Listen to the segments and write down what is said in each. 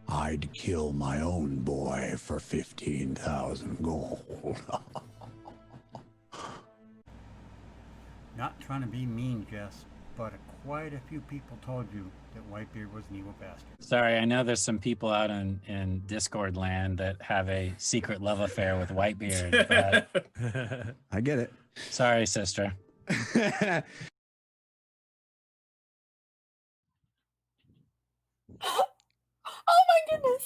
I'd kill my own boy for 15,000 gold. Not trying to be mean, Jess, but quite a few people told you that Whitebeard was an evil bastard. Sorry, I know there's some people out in Discord land that have a secret love affair with Whitebeard, but I get it. Sorry, sister. Oh my goodness.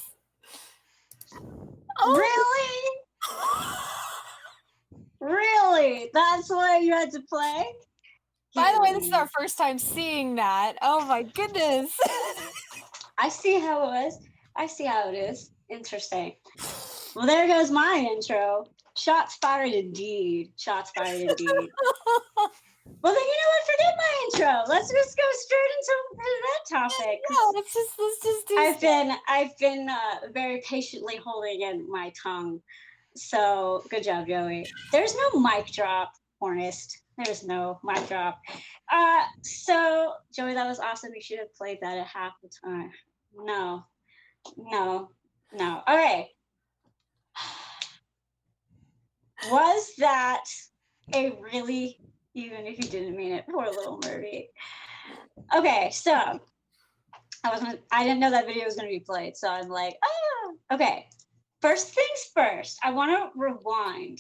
Oh. Really? Really? That's what you had to play? By the way, this is our first time seeing that. Oh my goodness. I see how it was. I see how it is. Interesting. Well, there goes my intro. Shots fired indeed. Shots fired indeed. Well, then you know what? Forget my intro. Let's just go straight into that topic. Yeah, let's just do. I've been very patiently holding in my tongue. So good job, Joey. There's no mic drop, Hornist. There's no mic drop. So Joey, that was awesome. You should have played that at half the time. No. Okay. Was that a really, even if you didn't mean it, poor little Murphy? Okay, so I didn't know that video was going to be played, so I'm like, okay. First things first, I want to rewind,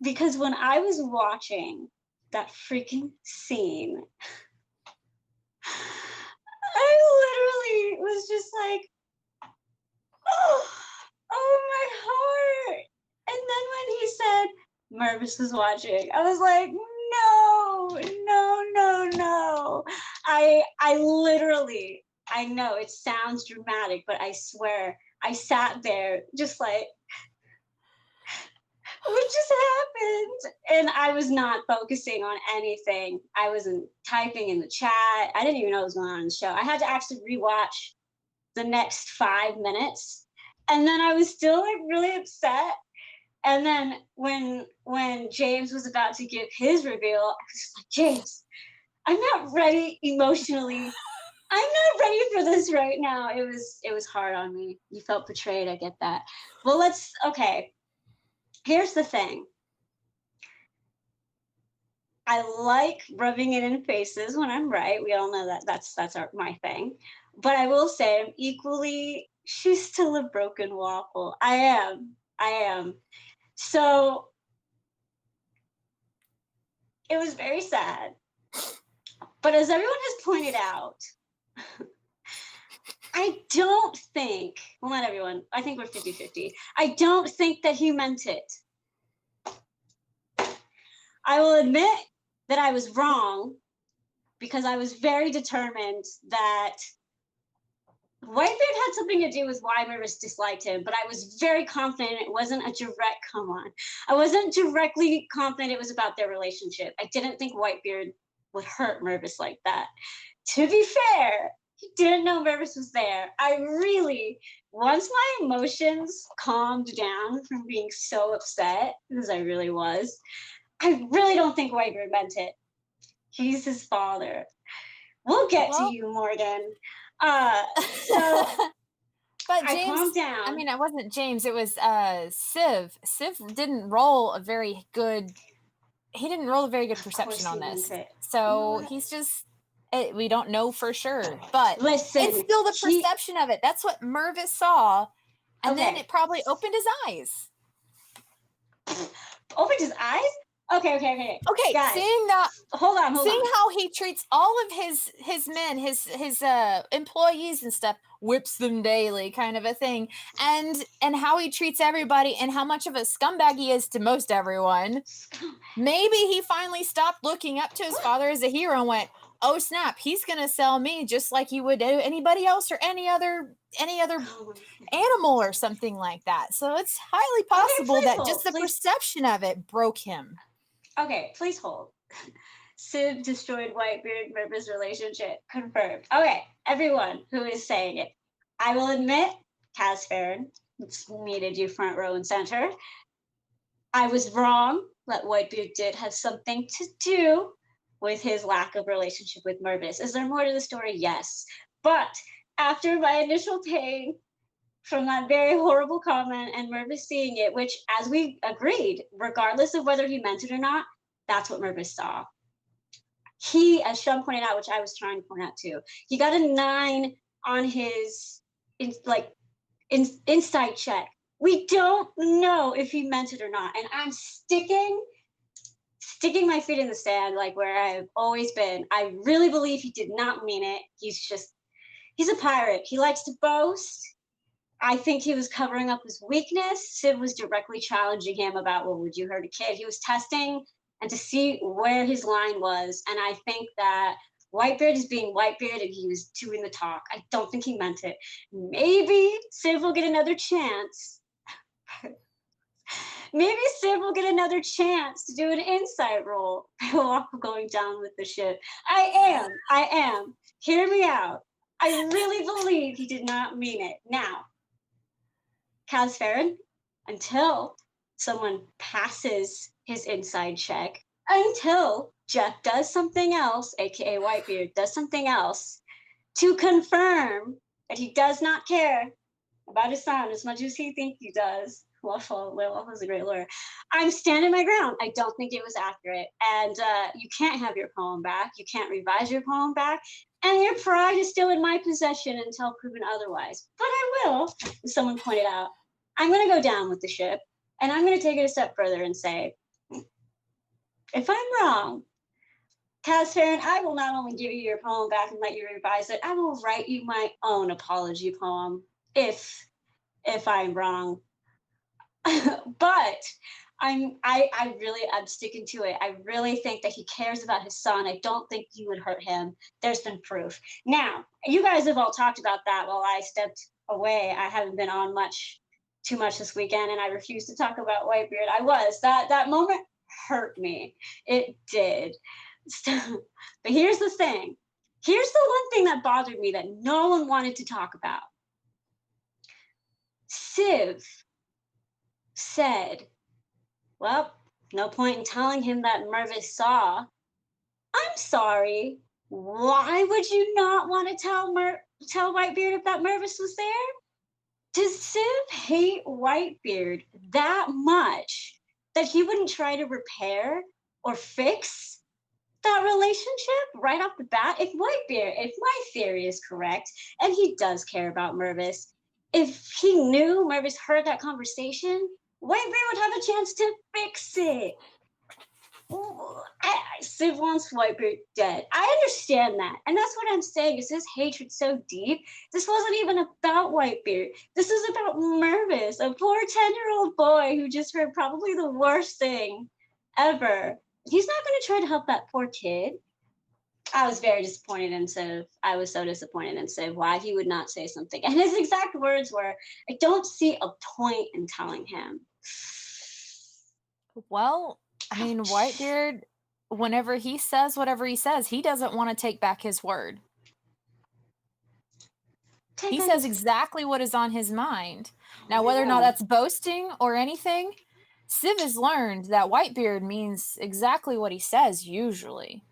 because when I was watching that freaking scene, I literally was just like, oh my heart. And then when he said Mervis was watching, I was like, no. I literally, I know it sounds dramatic, but I swear I sat there just like, what just happened? And I was not focusing on anything. I wasn't typing in the chat. I didn't even know what was going on in the show. I had to actually rewatch the next 5 minutes. And then I was still like really upset. And then when James was about to give his reveal, I was like, James, I'm not ready emotionally. I'm not ready for this right now. It was hard on me. You felt betrayed. I get that. Well, okay. Here's the thing. I like rubbing it in faces when I'm right. We all know that that's my thing. But I will say I'm equally, she's still a broken waffle. I am. So it was very sad. But as everyone has pointed out, I don't think, well, not everyone, I think we're 50-50. I don't think that he meant it. I will admit that I was wrong, because I was very determined that Whitebeard had something to do with why Mervis disliked him, but I was very confident it wasn't a direct, come on. I wasn't directly confident it was about their relationship. I didn't think Whitebeard would hurt Mervis like that. To be fair, he didn't know Mervis was there. I really, once my emotions calmed down from being so upset, because I really was, I really don't think Whitebeard meant it. He's his father. We'll get to you, Morgan. So but James, I calmed down. I mean, it wasn't James, it was Civ. Civ didn't roll a very good perception on this. So he's just, we don't know for sure, but listen, it's still the perception of it. That's what Mervis saw. And then it probably opened his eyes. Opened his eyes? Okay. Okay, guys, seeing that, hold on. Seeing how he treats all of his men, his employees and stuff, whips them daily, kind of a thing, and how he treats everybody, and how much of a scumbag he is to most everyone. Maybe he finally stopped looking up to his father as a hero and went, "Oh snap, he's gonna sell me just like he would do anybody else or any other animal or something like that." So it's highly possible that just the perception of it broke him. Okay, please hold. Civ destroyed Whitebeard Mervis relationship. Confirmed. Okay, everyone who is saying it. I will admit, Kaz Farron, it's needed you front row and center. I was wrong. that Whitebeard did have something to do with his lack of relationship with Mervis. Is there more to the story? Yes. But after my initial pain from that very horrible comment and Mervis seeing it, which, as we agreed, regardless of whether he meant it or not, that's what Mervis saw. He, as Sean pointed out, which I was trying to point out too, he got a 9 on his insight check. We don't know if he meant it or not, and I'm sticking my feet in the sand, like where I've always been. I really believe he did not mean it. He's a pirate. He likes to boast. I think he was covering up his weakness. Civ was directly challenging him about, well, would you hurt a kid? He was testing and to see where his line was. And I think that Whitebeard is being Whitebeard and he was doing the talk. I don't think he meant it. Maybe Civ will get another chance. Maybe Civ will get another chance to do an insight roll while going down with the ship. I am. Hear me out. I really believe he did not mean it. Now, Kazfarin, until someone passes his inside check, until Jeff does something else, aka Whitebeard does something else, to confirm that he does not care about his son as much as he thinks he does. Waffle was a great lawyer. I'm standing my ground. I don't think it was accurate. And you can't have your poem back. You can't revise your poem back. And your pride is still in my possession until proven otherwise. But I will, as someone pointed out. I'm going to go down with the ship. And I'm going to take it a step further and say, if I'm wrong, Kazfarin, I will not only give you your poem back and let you revise it, I will write you my own apology poem if I'm wrong. But I'm sticking to it. I really think that he cares about his son. I don't think you would hurt him. There's been proof. Now, you guys have all talked about that while I stepped away. I haven't been on too much this weekend, and I refused to talk about Whitebeard. That moment hurt me. It did. But here's the thing. Here's the one thing that bothered me that no one wanted to talk about. Civ said, well, no point in telling him that Mervis saw. I'm sorry. Why would you not want to tell Whitebeard if that Mervis was there? Does Civ hate Whitebeard that much that he wouldn't try to repair or fix that relationship right off the bat? If my theory is correct, and he does care about Mervis, if he knew Mervis heard that conversation, Whitebeard would have a chance to fix it. Civ wants Whitebeard dead. I understand that. And that's what I'm saying, is his hatred so deep. This wasn't even about Whitebeard. This is about Mervis, a poor 10-year-old boy who just heard probably the worst thing ever. He's not going to try to help that poor kid. I was very disappointed in Civ. I was so disappointed in Civ why he would not say something. And his exact words were, I don't see a point in telling him. Well, I mean, Whitebeard, whenever he says whatever he says, he doesn't want to take back his word. He says exactly what is on his mind. Now, whether or not that's boasting or anything, Civ has learned that Whitebeard means exactly what he says usually.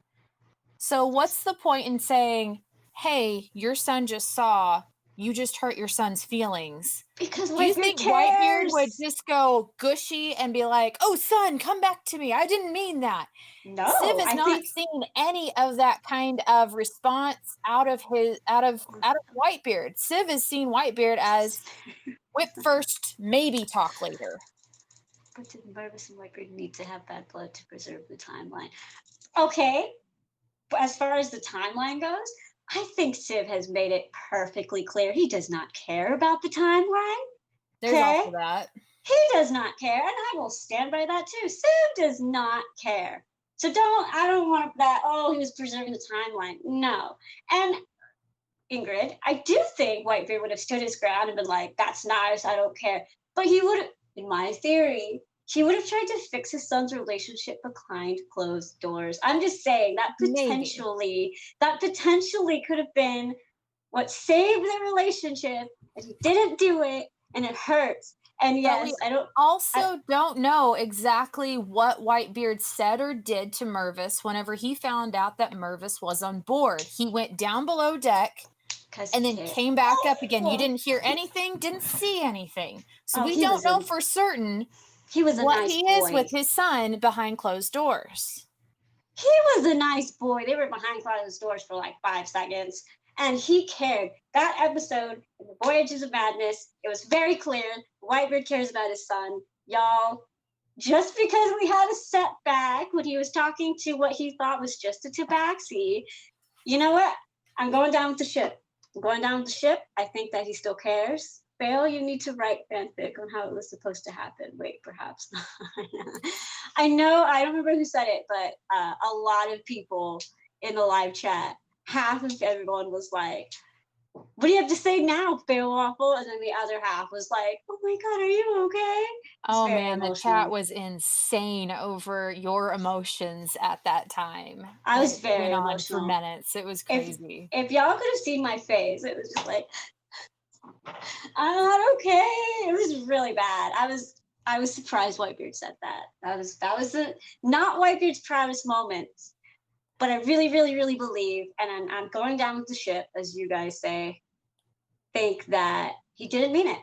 So what's the point in saying, hey, your son just saw, you just hurt your son's feelings? Because do you think Whitebeard would just go gushy and be like, oh, son, come back to me. I didn't mean that. No, Civ has not seen any of that kind of response out of Whitebeard. Civ has seen Whitebeard as whip first, maybe talk later. But did Mervis and Whitebeard need to have bad blood to preserve the timeline? Okay. But as far as the timeline goes, I think Civ has made it perfectly clear he does not care about the timeline. There's also that. He does not care, and I will stand by that too. Civ does not care. So I don't want that, oh, he was preserving the timeline. No. And Ingrid, I do think Whitebeard would have stood his ground and been like, that's nice, I don't care. But he would have, in my theory, he would have tried to fix his son's relationship behind closed doors. I'm just saying that potentially could have been what saved the relationship, and he didn't do it, and it hurts. And But yes, we I don't. also don't know exactly what Whitebeard said or did to Mervis whenever he found out that Mervis was on board. He went down below deck Because and then came back up again. You didn't hear anything, didn't see anything. So Oh, we he don't was know a- for certain He was a what nice he boy. is with his son behind closed doors. He was a nice boy. They were behind closed doors for like 5 seconds, and he cared. That episode, in the Voyages of Madness, it was very clear Whitebeard cares about his son. Y'all, just because we had a setback when he was talking to what he thought was just a tabaxi, you know what? I'm going down with the ship. I'm going down with the ship. I think that he still cares. Fail, you need to write fanfic on how it was supposed to happen. Wait, perhaps. I know, I don't remember who said it, but a lot of people in the live chat, half of everyone was like, what do you have to say now, Fail Waffle? And then the other half was like, oh my God, are you okay? Oh very man, the emotional. chat was insane over your emotions at that time. I was It very went on for emotional. minutes. It was crazy. If y'all could have seen my face, it was just like, I'm not okay. It was really bad. I was surprised Whitebeard said that. That was not Whitebeard's proudest moment. But I really, really, really believe, and I'm going down with the ship, as you guys say, think that he didn't mean it.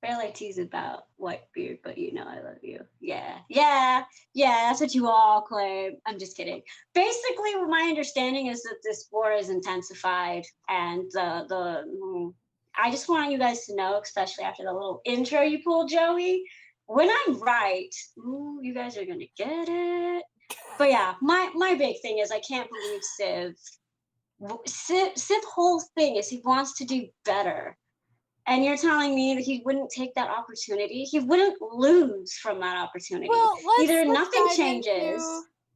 Barely tease about Whitebeard, but you know I love you. Yeah, that's what you all claim. I'm just kidding. Basically, my understanding is that this war is intensified, and I just want you guys to know, especially after the little intro you pulled, Joey, when I write, you guys are gonna get it. But yeah, my big thing is I can't believe Civ's whole thing is he wants to do better. And you're telling me that he wouldn't take that opportunity? He wouldn't lose from that opportunity. Well, Either nothing changes.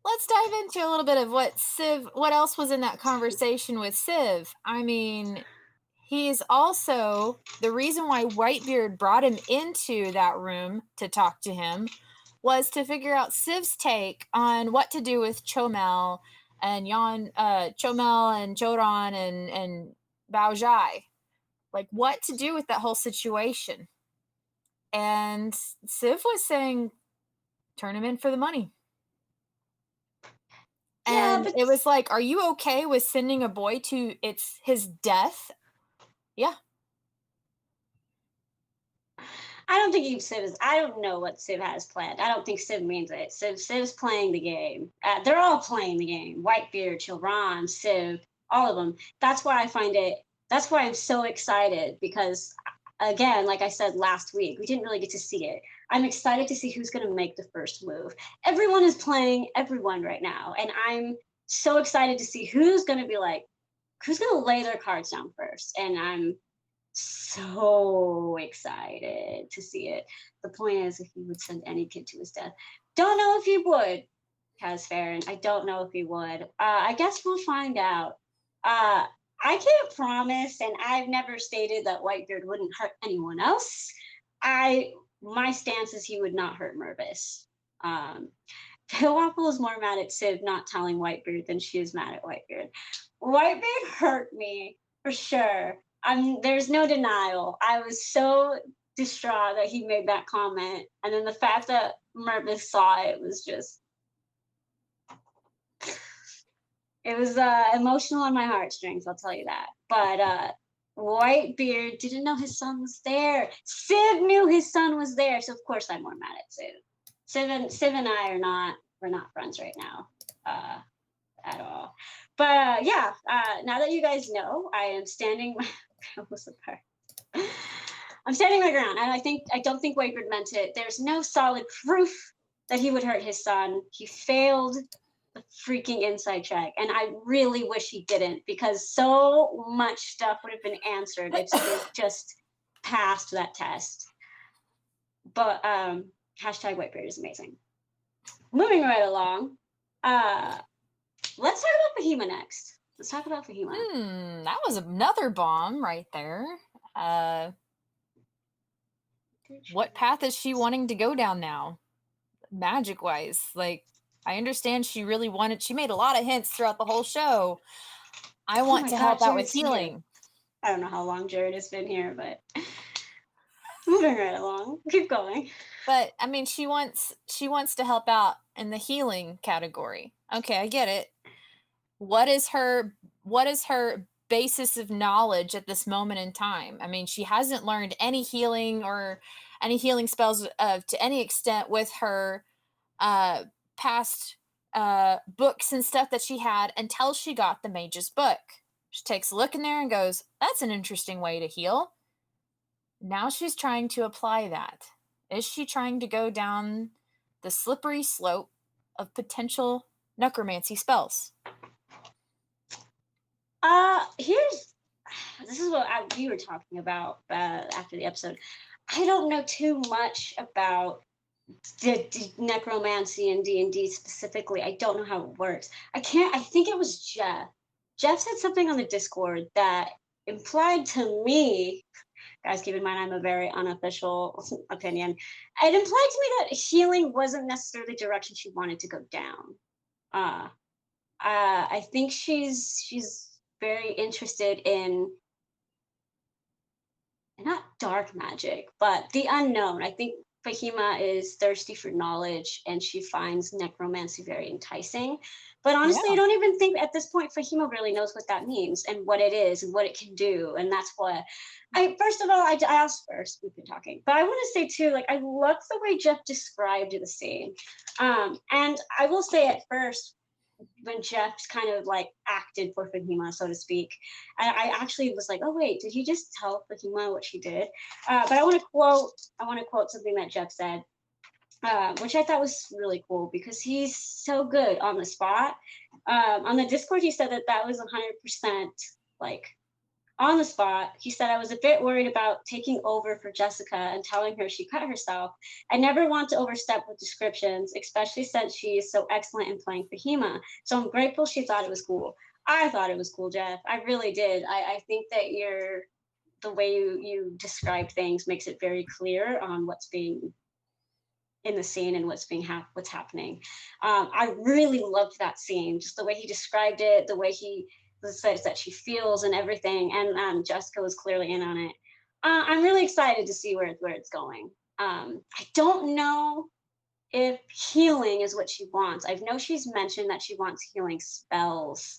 Let's dive into a little bit of what else was in that conversation with Civ. I mean, he's also the reason why Whitebeard brought him into that room to talk to him was to figure out Civ's take on what to do with Chomel and Chomel and Joran and Bao Zhai. Like what to do with that whole situation. And Civ was saying, turn him in for the money. And it was like, are you okay with sending a boy to his death? Yeah. I don't think I don't know what Civ has planned. I don't think Civ means it. Civ's playing the game. They're all playing the game. Whitebeard, Chilron, Civ, all of them. That's why I'm so excited because, again, like I said last week, we didn't really get to see it. I'm excited to see who's going to make the first move. Everyone is playing everyone right now. And I'm so excited to see who's going to lay their cards down first. And I'm so excited to see it. The point is, if he would send any kid to his death, don't know if he would, Kaz Farron. I don't know if he would. I guess we'll find out. I can't promise, and I've never stated that Whitebeard wouldn't hurt anyone else. My stance is he would not hurt Mervis. Waffle is more mad at Civ not telling Whitebeard than she is mad at Whitebeard. Whitebeard hurt me for sure. There's no denial. I was so distraught that he made that comment, and then the fact that Mervis saw it was just. It was emotional on my heartstrings, I'll tell you that. But Whitebeard didn't know his son was there. Civ knew his son was there, so of course I'm more mad at Civ. Civ and I we're not friends right now at all. But yeah, now that you guys know, I am standing my I'm standing my ground, and I don't think Whitebeard meant it. There's no solid proof that he would hurt his son. He failed the freaking inside check, and I really wish he didn't, because so much stuff would have been answered if he just passed that test. But hashtag Whitebeard is amazing. Moving right along, let's talk about Fahima next. Let's talk about Fahima. That was another bomb right there. What path is she wanting to go down now? Magic wise, like, I understand she made a lot of hints throughout the whole show. I want to help out with healing. I don't know how long Jared has been here, but Moving right along. Keep going. But I mean, she wants to help out in the healing category. Okay, I get it. What is her basis of knowledge at this moment in time? I mean, she hasn't learned any healing or any healing spells to any extent with her uh past books and stuff that she had until she got the mage's book. She takes a look in there and goes, "That's an interesting way to heal." Now she's trying to apply that. Is she trying to go down the slippery slope of potential necromancy spells? Here's this is what we were talking about after the episode. I don't know too much about the necromancy and D&D specifically. I don't know how it works. I think it was Jeff. Jeff said something on the Discord that implied to me, guys, keep in mind I'm a very unofficial opinion. It implied to me that healing wasn't necessarily the direction she wanted to go down. I think she's very interested in not dark magic, but the unknown. I think Fahima is thirsty for knowledge and she finds necromancy very enticing. But honestly, I Yeah. don't even think at this point Fahima really knows what that means and what it is and what it can do. And that's what first of all, I asked first, we've been talking, but I want to say too, like, I love the way Jeff described the scene. And I will say at first, when Jeff kind of like acted for Fahima, so to speak, I actually was like, oh wait, did he just tell Fahima what she did? But I want to quote something that Jeff said, which I thought was really cool because he's so good on the spot. On the Discord, he said that was 100% like on the spot. He said, I was a bit worried about taking over for Jessica and telling her she cut herself. I never want to overstep with descriptions, especially since she is so excellent in playing Fahima. So I'm grateful she thought it was cool. I thought it was cool, Jeff. I really did. I think that the way you describe things makes it very clear on what's being in the scene and what's happening. I really loved that scene, just the way he described it, the way he says that she feels and everything, and Jessica was clearly in on it. I'm really excited to see where it's going. I don't know if healing is what she wants. I know she's mentioned that she wants healing spells.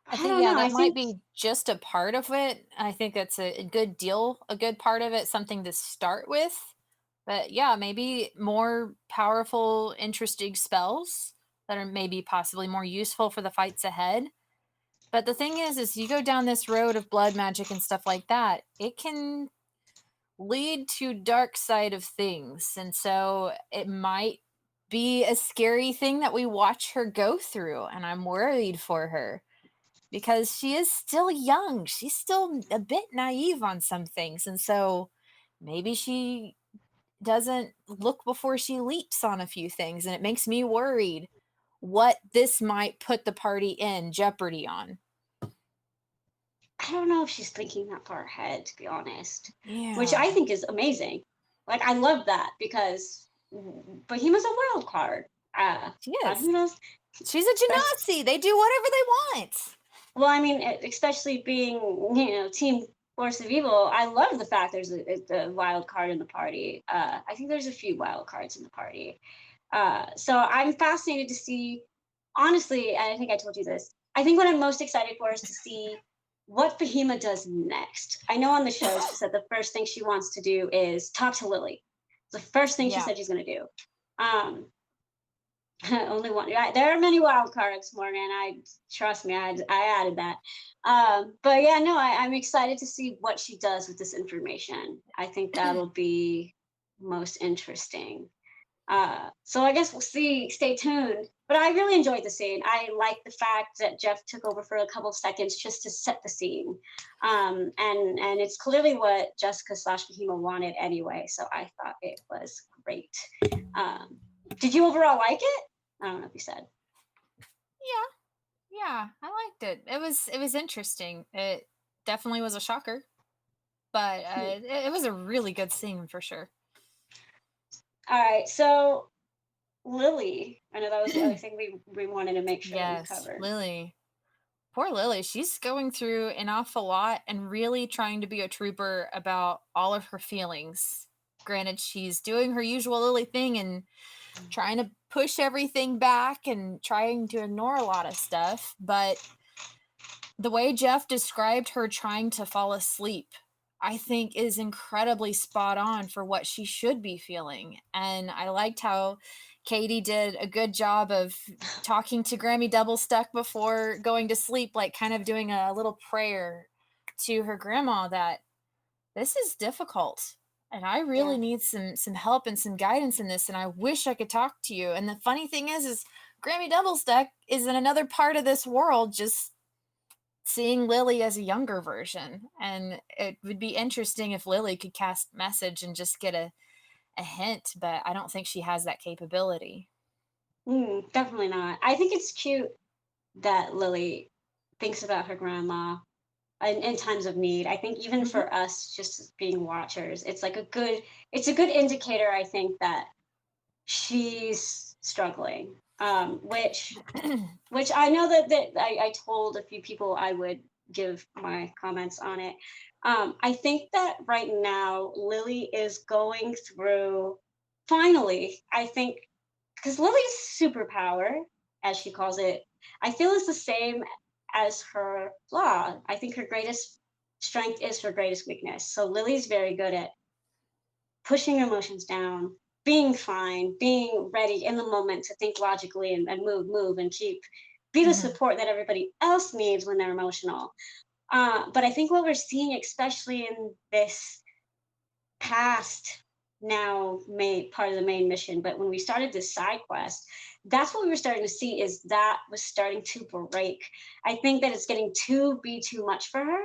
I I think, don't yeah, know. I that might think be just a part of it. I think that's a good deal, a good part of it, something to start with. But yeah, maybe more powerful, interesting spells that are maybe possibly more useful for the fights ahead. But the thing is you go down this road of blood magic and stuff like that, it can lead to dark side of things. And so it might be a scary thing that we watch her go through. And I'm worried for her because she is still young. She's still a bit naive on some things. And so maybe she doesn't look before she leaps on a few things. And it makes me worried what this might put the party in jeopardy on. I don't know if she's thinking that far ahead, to be honest, which Yeah. I think is amazing. Like, I love that because Bahima's a wild card. She God, is. who knows? She's a Genasi. They do whatever they want. Well, I mean, especially being, Team Force of Evil, I love the fact there's a wild card in the party. I think there's a few wild cards in the party. So I'm fascinated to see, honestly, and I think I told you this, I think what I'm most excited for is to see what Bahima does next. I know on the show she said the first thing she wants to do is talk to Lily. It's the first thing she Yeah. said she's going to do. Only one. There are many wild cards, Morgan. Trust me. I added that. But yeah, no, I'm excited to see what she does with this information. I think that'll be most interesting. So I guess we'll see. Stay tuned. But I really enjoyed the scene. I like the fact that Jeff took over for a couple of seconds just to set the scene. And it's clearly what Jessica / Bahima wanted anyway. So I thought it was great. Did you overall like it? I don't know if you said. Yeah, I liked it. It was interesting. It definitely was a shocker, but it was a really good scene for sure. All right, so Lily, I know that was the other thing we wanted to make sure that we Yes, covered. Lily. Poor Lily. She's going through an awful lot and really trying to be a trooper about all of her feelings Granted, she's doing her usual Lily thing and trying to push everything back and trying to ignore a lot of stuff, but the way Jeff described her trying to fall asleep, I think is incredibly spot on for what she should be feeling. And I liked how Katie did a good job of talking to Grammy Double Stuck before going to sleep, like kind of doing a little prayer to her grandma that this is difficult and I really Yeah. need some help and some guidance in this and I wish I could talk to you. And the funny thing is Grammy Double Stuck is in another part of this world, just seeing Lily as a younger version. And it would be interesting if Lily could cast message and just get a hint, but I don't think she has that capability. Definitely not. I think it's cute that Lily thinks about her grandma in times of need. I think even Mhm. for us, just as being watchers, it's a good indicator. I think that she's struggling, which I know that I told a few people I would give my comments on it. I think that right now Lily is going through, finally, I think, because Lily's superpower, as she calls it, I feel is the same as her flaw. I think her greatest strength is her greatest weakness. So Lily's very good at pushing her emotions down, being fine, being ready in the moment to think logically and move and be the Mhm. support that everybody else needs when they're emotional. But I think what we're seeing, especially in this past now main part of the main mission, but when we started this side quest, that's what we were starting to see is that was starting to break. I think that it's getting to be too much for her,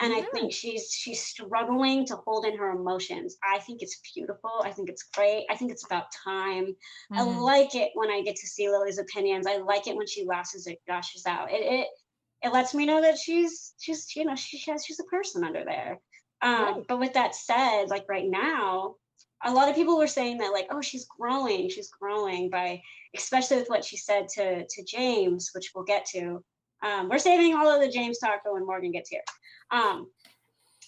and I Mhm. think she's struggling to hold in her emotions. I think it's beautiful. I think it's great. I think it's about time. I Mhm. like it when I get to see Lily's opinions. I like it when she lashes out. It lets me know that she's she's a person under there. Right. But with that said, like right now, a lot of people were saying that like, oh, she's growing by, especially with what she said to James, which we'll get to. We're saving all of the James talk for when Morgan gets here. Um,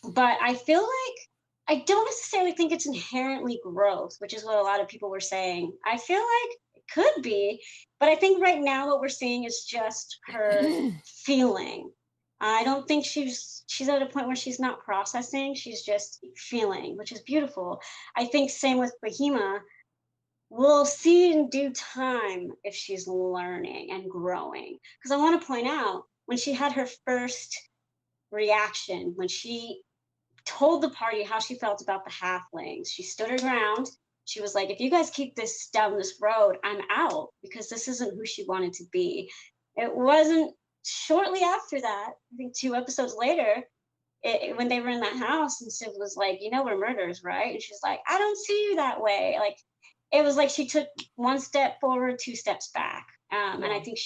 but I feel like I don't necessarily think it's inherently growth, which is what a lot of people were saying. I feel like it could be, but I think right now what we're seeing is just her feeling. I don't think she's at a point where she's not processing. She's just feeling, which is beautiful. I think same with Bahima. We'll see in due time if she's learning and growing. Because I want to point out when she had her first reaction, when she told the party how she felt about the halflings. She stood her ground. She was like, if you guys keep this down this road, I'm out because this isn't who she wanted to be. It wasn't shortly after that, I think 2 episodes later, when they were in that house and Civ was like, you know, we're murderers, right? And she's like, I don't see you that way. Like, it was like she took 1 step forward, 2 steps back. And I Yeah. think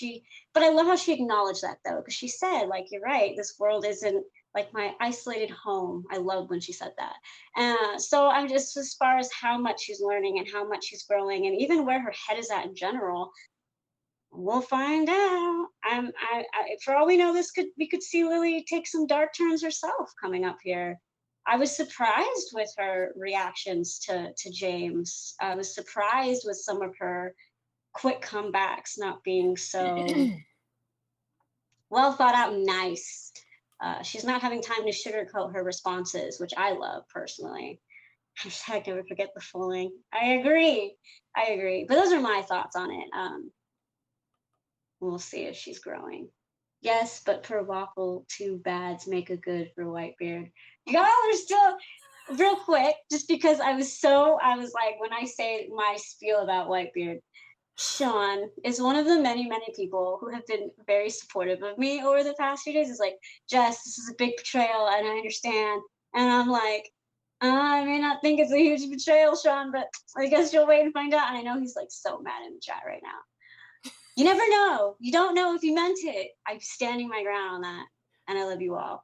but I love how she acknowledged that though, because she said, like, you're right, this world isn't like my isolated home. I love when she said that. So I'm just, as far as how much she's learning and how much she's growing, and even where her head is at in general, we'll find out. For all we know, we could see Lily take some dark turns herself coming up here. I was surprised with her reactions to James. I was surprised with some of her quick comebacks not being so well thought out and nice. She's not having time to sugarcoat her responses, which I love personally. Hashtag never forget the fooling. I agree. I agree. But those are my thoughts on it. We'll see if she's growing. Yes, but per waffle, 2 bads make a good for Whitebeard. Y'all are still real quick, just because I was like, when I say my spiel about Whitebeard, Sean is one of the many, many people who have been very supportive of me over the past few days. It's like, Jess, this is a big betrayal, and I understand. And I'm like, I may not think it's a huge betrayal, Sean, but I guess you'll wait and find out. And I know he's like so mad in the chat right now. You never know. You don't know if you meant it. I'm standing my ground on that. And I love you all.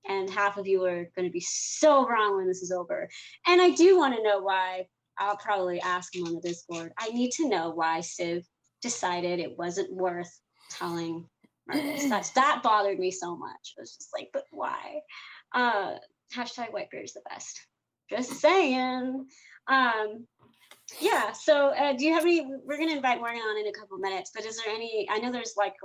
And half of you are going to be so wrong when this is over. And I do want to know why. I'll probably ask him on the Discord. I need to know why Civ decided it wasn't worth telling Murtis. That bothered me so much. I was just like, but why? Hashtag Whitebeard is the best. Just saying. Yeah. So, do you have any? We're gonna invite Morgan on in a couple minutes, but is there any? I know there's like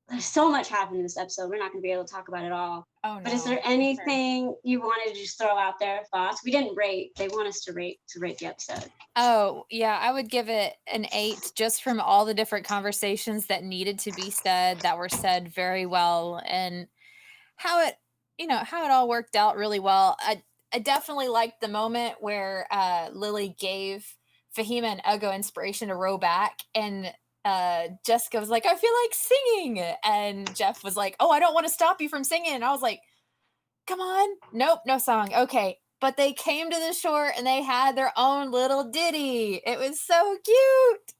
there's so much happened in this episode. We're not gonna be able to talk about it all. Oh But is no. there for sure. anything you wanted to just throw out there? Thoughts? We didn't rate. They want us to rate the episode. Oh, yeah, I would give it an 8 just from all the different conversations that needed to be said that were said very well and how it, how it all worked out really well. I definitely liked the moment where Lily gave Fahima and Ugo inspiration to row back and Jessica was like, I feel like singing. And Jeff was like, oh, I don't want to stop you from singing. And I was like, come on. Nope, no song. Okay. But they came to the shore and they had their own little ditty. It was so cute.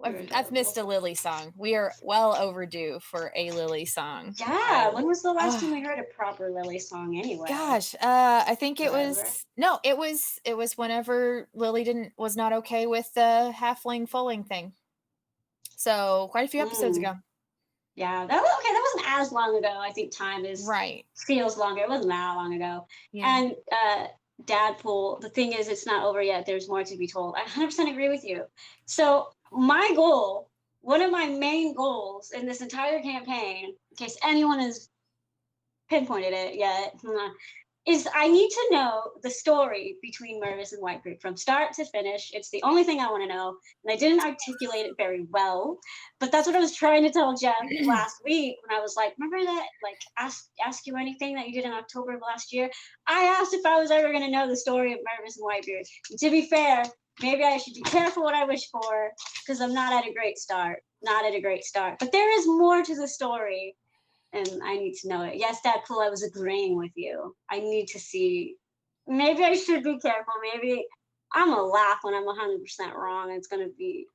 I've missed a Lily song. We are well overdue for a Lily song. Yeah. When was the last time we heard a proper Lily song anyway? Gosh, I think it Forever? was no, it was whenever Lily was not okay with the halfling fulling thing. So quite a few episodes ago. Yeah, that wasn't as long ago. I think time Right. feels longer. It wasn't that long ago. Yeah. And Dadpool, the thing is, it's not over yet. There's more to be told. I 100% agree with you. So my goal, one of my main goals in this entire campaign, in case anyone has pinpointed it yet, is I need to know the story between Mervis and Whitebeard from start to finish. It's the only thing I want to know. And I didn't articulate it very well, but that's what I was trying to tell Jeff last week when I was like, remember that, like, ask you anything that you did in October of last year? I asked if I was ever going to know the story of Mervis and Whitebeard. And to be fair, maybe I should be careful what I wish for because I'm not at a great start. Not at a great start. But there is more to the story. And I need to know it. Yes, Dadpool, I was agreeing with you. I need to see. Maybe I should be careful. Maybe I'm going to laugh when I'm 100% wrong. It's going to be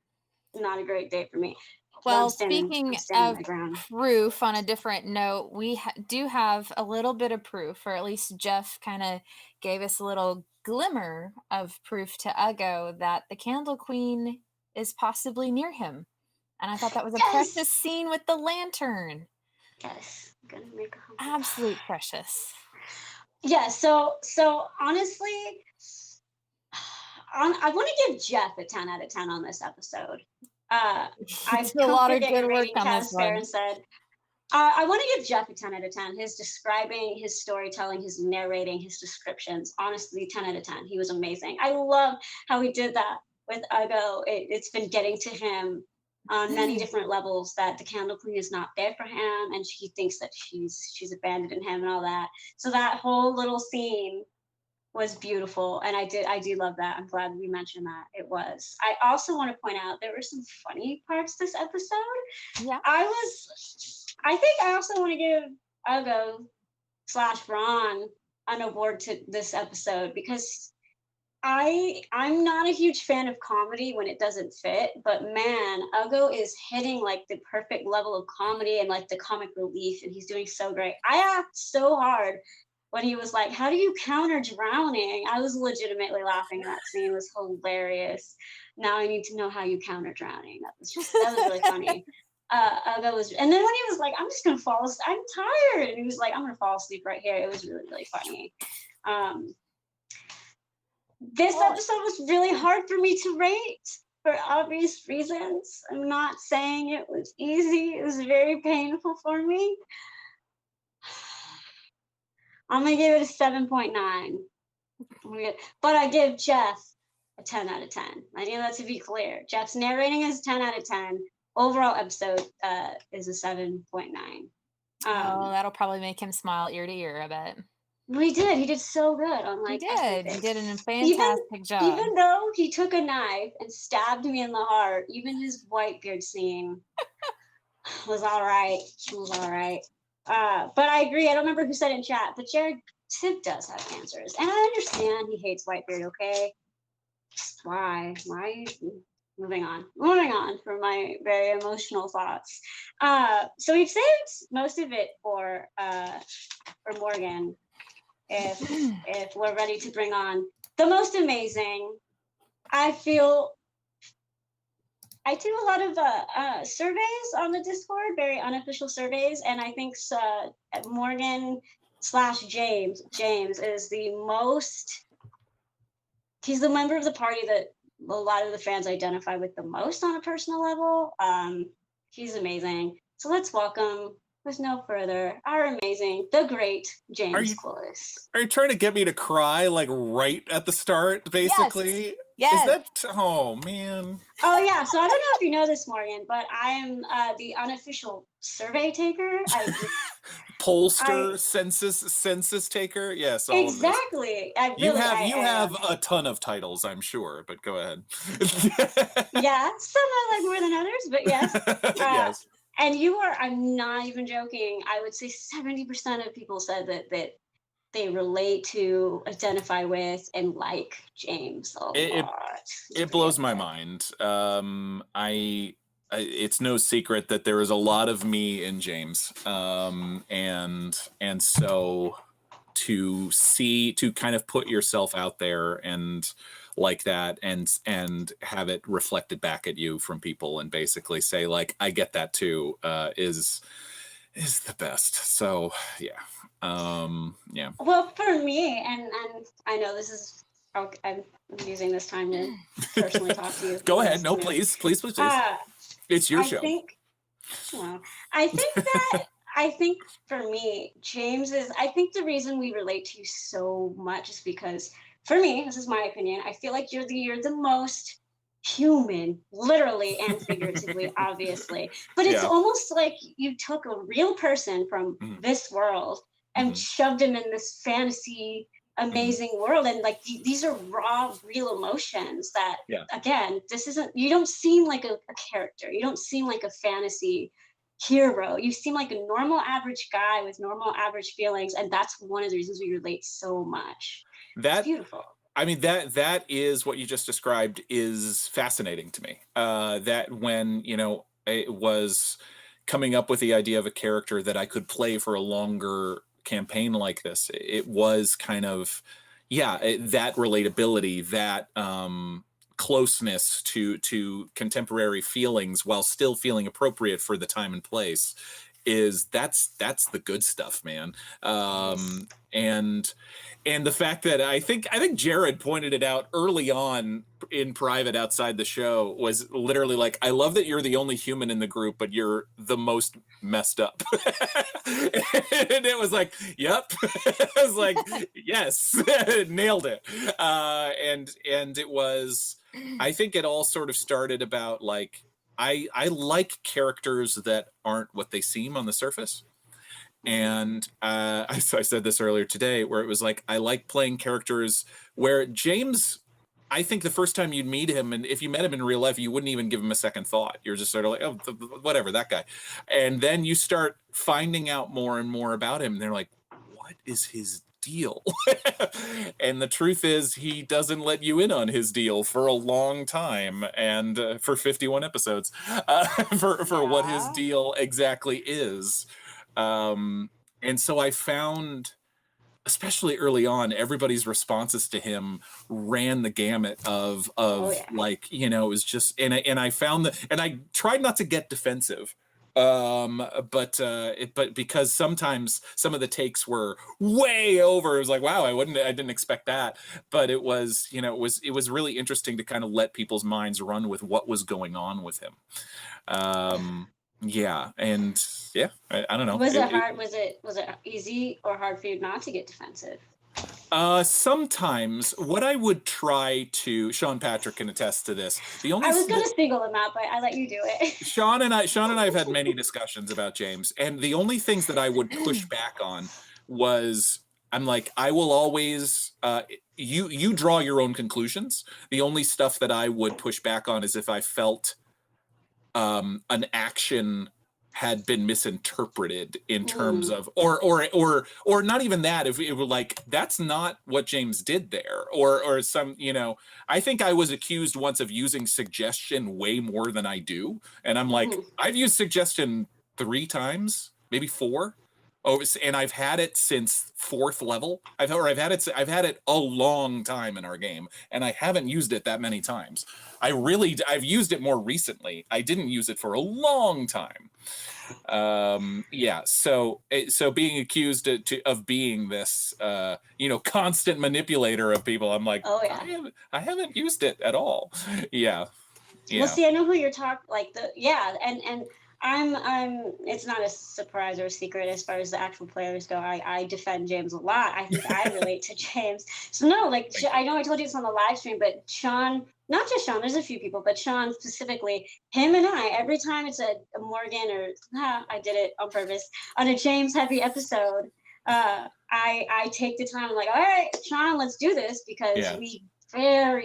not a great day for me. Well, I'm speaking standing of my ground. proof, on a different note, we do have a little bit of proof, or at least Jeff kind of gave us a little glimmer of proof to Ugo that the Candle Queen is possibly near him. And I thought that was a Yes! precious scene with the lantern. Yes. I'm going to make a humble. Absolute precious. Yeah, so honestly, I want to give Jeff a 10 out of 10 on this episode. I Did a lot of good work rating on this Casper one. and said, I want to give Jeff a 10 out of 10. His describing, his storytelling, his narrating, his descriptions, honestly, 10 out of 10. He was amazing. I love how he did that with Ugo. It's been getting to him on many different levels that the Candle Queen is not there for him and he thinks that she's abandoned him and all that. So that whole little scene was beautiful and I do love that. I'm glad we mentioned that. It was. I also want to point out there were some funny parts this episode. Yeah. I think I also want to give Ugo / Ron an award to this episode because I'm not a huge fan of comedy when it doesn't fit, but man, Ugo is hitting like the perfect level of comedy and like the comic relief, and he's doing so great. I laughed so hard when he was like, "How do you counter drowning?" I was legitimately laughing. That scene was hilarious. Now I need to know how you counter drowning. That was really funny. Ugo was, and then when he was like, "I'm just gonna fall asleep. I'm tired," and he was like, "I'm gonna fall asleep right here." It was really, really funny. This episode was really hard for me to rate for obvious reasons. I'm not saying it was easy. It was very painful for me. I'm going to give it a 7.9. But I give Jeff a 10 out of 10. I need that to be clear. Jeff's narrating is 10 out of 10. Overall episode is a 7.9. That'll probably make him smile ear to ear, I bet. He did so good on like he did everything. He did a fantastic job. Even though he took a knife and stabbed me in the heart, even his Whitebeard scene was all right. But I agree. I don't remember who said it in chat, but Jared Tip does have cancers, and I understand he hates Whitebeard. Okay, just why? Moving on from my very emotional thoughts. So we've saved most of it for Morgan. If we're ready to bring on the most amazing, I feel I do a lot of surveys on the Discord, very unofficial surveys, and I think Morgan / James is the most he's the member of the party that a lot of the fans identify with the most on a personal level. He's amazing. So let's welcome, with no further, our amazing, the great James Quillas. Are you trying to get me to cry like right at the start, basically? Yes. Is that, oh man. Oh yeah, so I don't know if you know this, Morgan, but I am the unofficial survey taker. Pollster, census taker. Yes, all exactly. Of this. You have a ton of titles, I'm sure, but go ahead. Yeah, some I like more than others, but yes. Yes. And you are, I'm not even joking, I would say 70% of people said that they relate to, identify with, and like James a lot. It blows my mind. It's no secret that there is a lot of me in James, and so to kind of put yourself out there and like that, and have it reflected back at you from people, and basically say like, I get that too, is the best. So yeah. Yeah. Well, for me, and I know this is, I'm using this time to personally talk to you. Go ahead. No, please. It's your show. I think for me, James is, I think the reason we relate to you so much is because, for me, this is my opinion, I feel like you're the most human, literally and figuratively, obviously. But it's almost like you took a real person from this world and shoved him in this fantasy amazing world, and like these are raw, real emotions that again, this isn't, you don't seem like a character, you don't seem like a fantasy hero, you seem like a normal average guy with normal average feelings, and that's one of the reasons we relate so much. It's beautiful. I mean, that is what you just described is fascinating to me. That when, it was coming up with the idea of a character that I could play for a longer campaign like this, it was kind of, that relatability, that closeness to contemporary feelings while still feeling appropriate for the time and place that's the good stuff, man. And the fact that I think Jared pointed it out early on in private outside the show was literally like, I love that you're the only human in the group, but you're the most messed up. And it was like, yep. I was like, yes, nailed it. And it was, I think it all sort of started about like, I like characters that aren't what they seem on the surface. And I said this earlier today, where it was like, I like playing characters where James, I think the first time you'd meet him, and if you met him in real life, you wouldn't even give him a second thought. You're just sort of like, oh, whatever, that guy. And then you start finding out more and more about him. And they're like, what is his deal? And the truth is, he doesn't let you in on his deal for a long time, and for 51 episodes, for what his deal exactly is. And so I found, especially early on, everybody's responses to him ran the gamut of like, it was just, and I found that, and I tried not to get defensive. But because sometimes some of the takes were way over, it was like, wow, I didn't expect that. But it was, it was really interesting to kind of let people's minds run with what was going on with him. And I don't know. Was it hard? Was it easy or hard for you not to get defensive? Sometimes what I would try to, Sean Patrick can attest to this. I was going to single him out, but I let you do it. Sean and I have had many discussions about James, and the only things that I would push back on was, I'm like, I will always, you draw your own conclusions. The only stuff that I would push back on is if I felt an action had been misinterpreted in terms of, or not even that, if it were like, that's not what James did there, or some, I think I was accused once of using suggestion way more than I do, and I'm like, I've used suggestion 3 times, maybe 4, Oh, and I've had it since 4th level. I've had it a long time in our game, and I haven't used it that many times. I've used it more recently. I didn't use it for a long time. Yeah. So being accused of being this, constant manipulator of people, I'm like, Oh yeah. I haven't used it at all. Yeah. Yeah. Well, see, I know who you're talking. And it's not a surprise or a secret as far as the actual players go. I defend James a lot. I think I relate to James. So no, like I know I told you this on the live stream, but Sean, not just Sean, there's a few people, but Sean specifically, him and I, every time it's a Morgan or I did it on purpose on a James heavy episode, I take the time. I'm like, all right, Sean, let's do this because we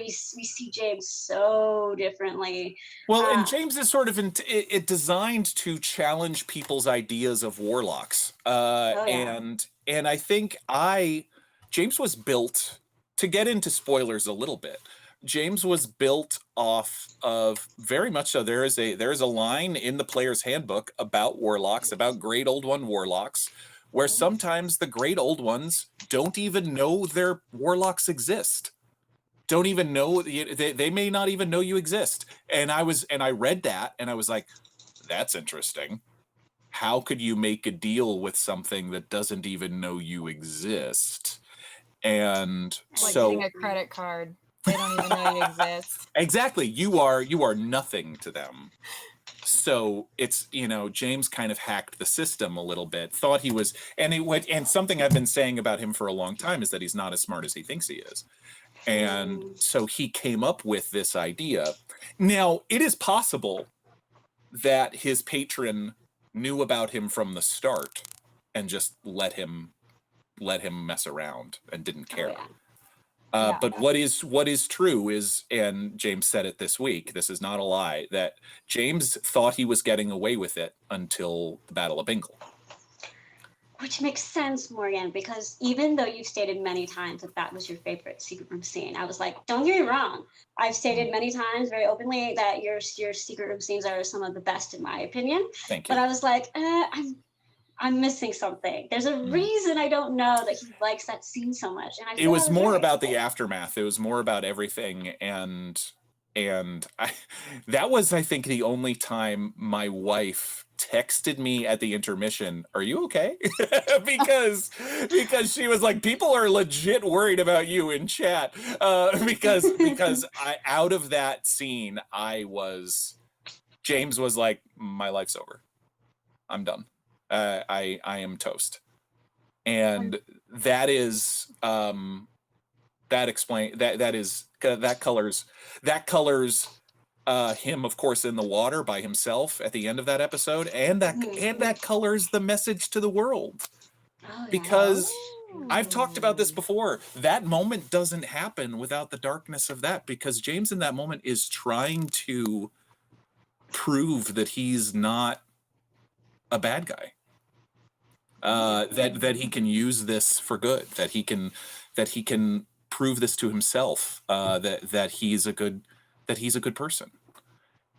see James so differently. Well, and James is sort of designed to challenge people's ideas of warlocks. And I think James was built, to get into spoilers a little bit, James was built off of, very much so, there is a line in the player's handbook about warlocks, about Great Old One warlocks, where sometimes the Great Old Ones don't even know their warlocks exist. Don't even know, they may not even know you exist. And I read that and I was like, that's interesting. How could you make a deal with something that doesn't even know you exist? And like so getting a credit card. They don't even know you exist. Exactly. You are nothing to them. So it's, James kind of hacked the system a little bit, thought he was, and something I've been saying about him for a long time is that he's not as smart as he thinks he is. And so he came up with this idea. Now, it is possible that his patron knew about him from the start and just let him mess around and didn't care. But what is true is, and James said it this week, this is not a lie, that James thought he was getting away with it until the Battle of Bingle. Which makes sense, Morgan, because even though you've stated many times that was your favorite secret room scene, I was like, don't get me wrong. I've stated many times very openly that your secret room scenes are some of the best in my opinion. Thank you. But I was like, I'm missing something. There's a reason I don't know that he likes that scene so much. And it was more about the aftermath. It was more about everything. And that was, I think, the only time my wife texted me at the intermission, "Are you okay?" because she was like, people are legit worried about you in chat. Because out of that scene, James was like, my life's over. I'm done. I am toast. And that is that colors him, of course, in the water by himself at the end of that episode, and that colors the message to the world. Because I've talked about this before, that moment doesn't happen without the darkness of that, because James in that moment is trying to prove that he's not a bad guy. That he can use this for good, that he can prove this to himself, that he's a good person.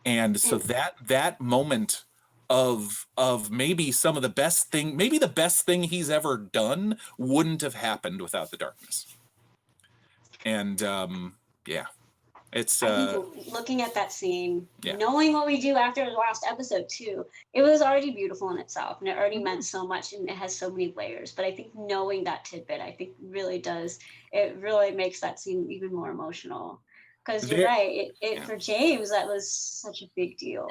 And so that moment of maybe the best thing he's ever done wouldn't have happened without the darkness. And it's I think looking at that scene, knowing what we do after the last episode too, it was already beautiful in itself, and it already meant so much, and it has so many layers. But I think knowing that tidbit, I think really makes that scene even more emotional. Because you're right, for James, that was such a big deal.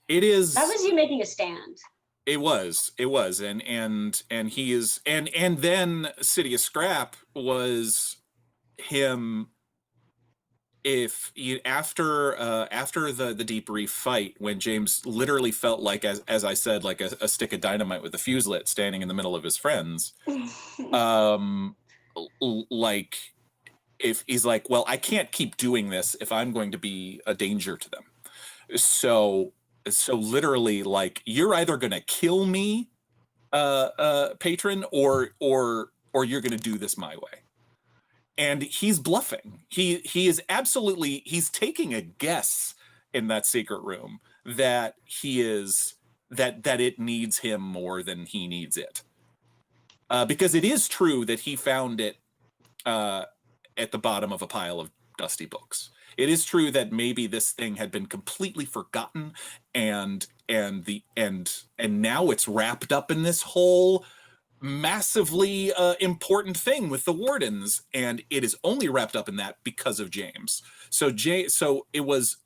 It is. That was you making a stand. It was, and he is, and then City of Scrap was him. After the Deep Reef fight, when James literally felt like, as I said, like a stick of dynamite with a fuse lit, standing in the middle of his friends, like, if he's like, well, I can't keep doing this if I'm going to be a danger to them. So literally, like, you're either gonna kill me, patron, or you're gonna do this my way. And he's bluffing. He is absolutely, he's taking a guess in that secret room that it needs him more than he needs it. because it is true that he found it at the bottom of a pile of dusty books. It is true that maybe this thing had been completely forgotten, and now it's wrapped up in this whole massively important thing with the Wardens, and it is only wrapped up in that because of James. So it was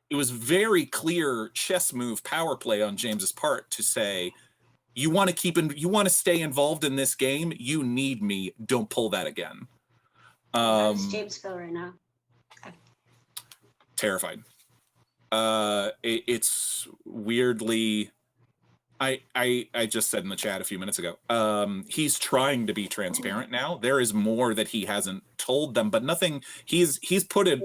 very clear chess move, power play on James's part to say, you want to stay involved in this game, you need me, don't pull that again. How does James feel right now? Terrified. It's weirdly, I just said in the chat a few minutes ago, he's trying to be transparent now. There is more that he hasn't told them, but nothing, he's put it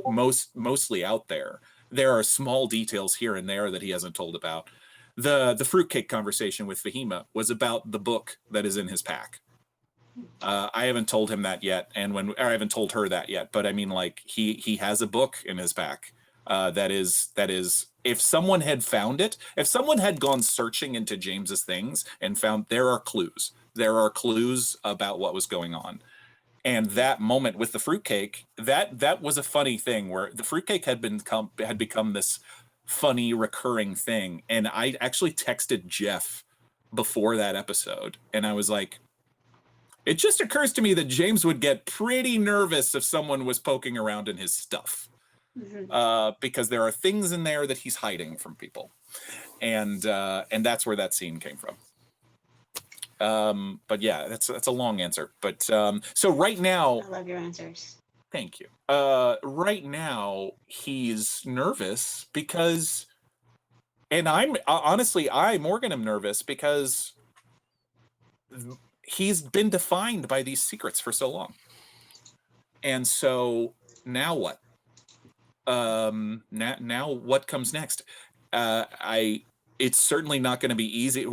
mostly out there. There are small details here and there that he hasn't told about. The fruitcake conversation with Fahima was about the book that is in his pack. I haven't told him that yet, or I haven't told her that yet, but I mean, like, he has a book in his pack that is, if someone had found it, if someone had gone searching into James's things and found, there are clues about what was going on. And that moment with the fruitcake, that was a funny thing where the fruitcake had become this funny recurring thing. And I actually texted Jeff before that episode, and I was like, it just occurs to me that James would get pretty nervous if someone was poking around in his stuff. Because there are things in there that he's hiding from people, and that's where that scene came from. But yeah, that's a long answer. But so right now, I love your answers. Thank you. Right now he's nervous because, and I'm honestly, Morgan, am nervous because he's been defined by these secrets for so long, and so now what? Now what comes next? It's certainly not going to be easy.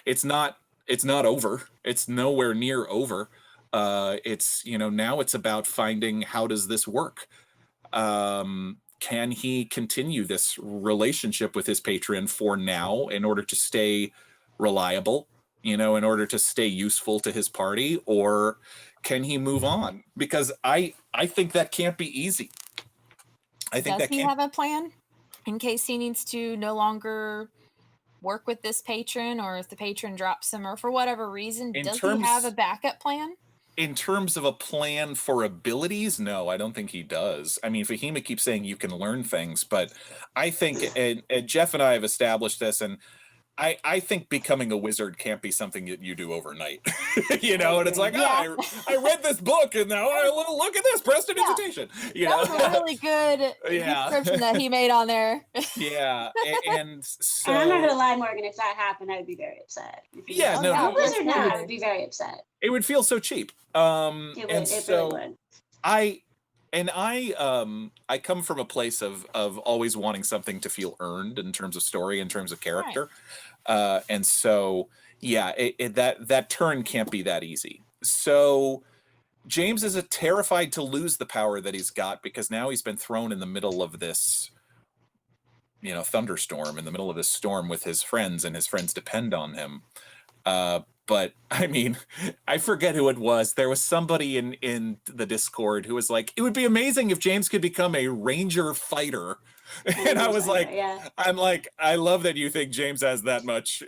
It's not over. It's nowhere near over. It's, now it's about finding, how does this work? Can he continue this relationship with his patron for now in order to stay reliable, in order to stay useful to his party, or can he move on? Because I think that can't be easy. Does he have a plan in case he needs to no longer work with this patron, or if the patron drops him, or for whatever reason? Does he have a backup plan? In terms of a plan for abilities, no, I don't think he does. I mean, Fahima keeps saying you can learn things, but I think, and Jeff and I have established this, and I think becoming a wizard can't be something that you do overnight. And it's like, I read this book and now look at this, prestidigitation. That was a really good description that he made on there. And so, and I'm not gonna lie, Morgan, if that happened, I'd be very upset. A wizard now, I would be very upset. It would feel so cheap. It really would. I come from a place of always wanting something to feel earned in terms of story, in terms of character. And so, that turn can't be that easy. So James is terrified to lose the power that he's got, because now he's been thrown in the middle of this, thunderstorm, in the middle of this storm with his friends, and his friends depend on him. But I mean, I forget who it was. There was somebody in the Discord who was like, it would be amazing if James could become a ranger fighter. And I was like, I'm like, I love that you think James has that much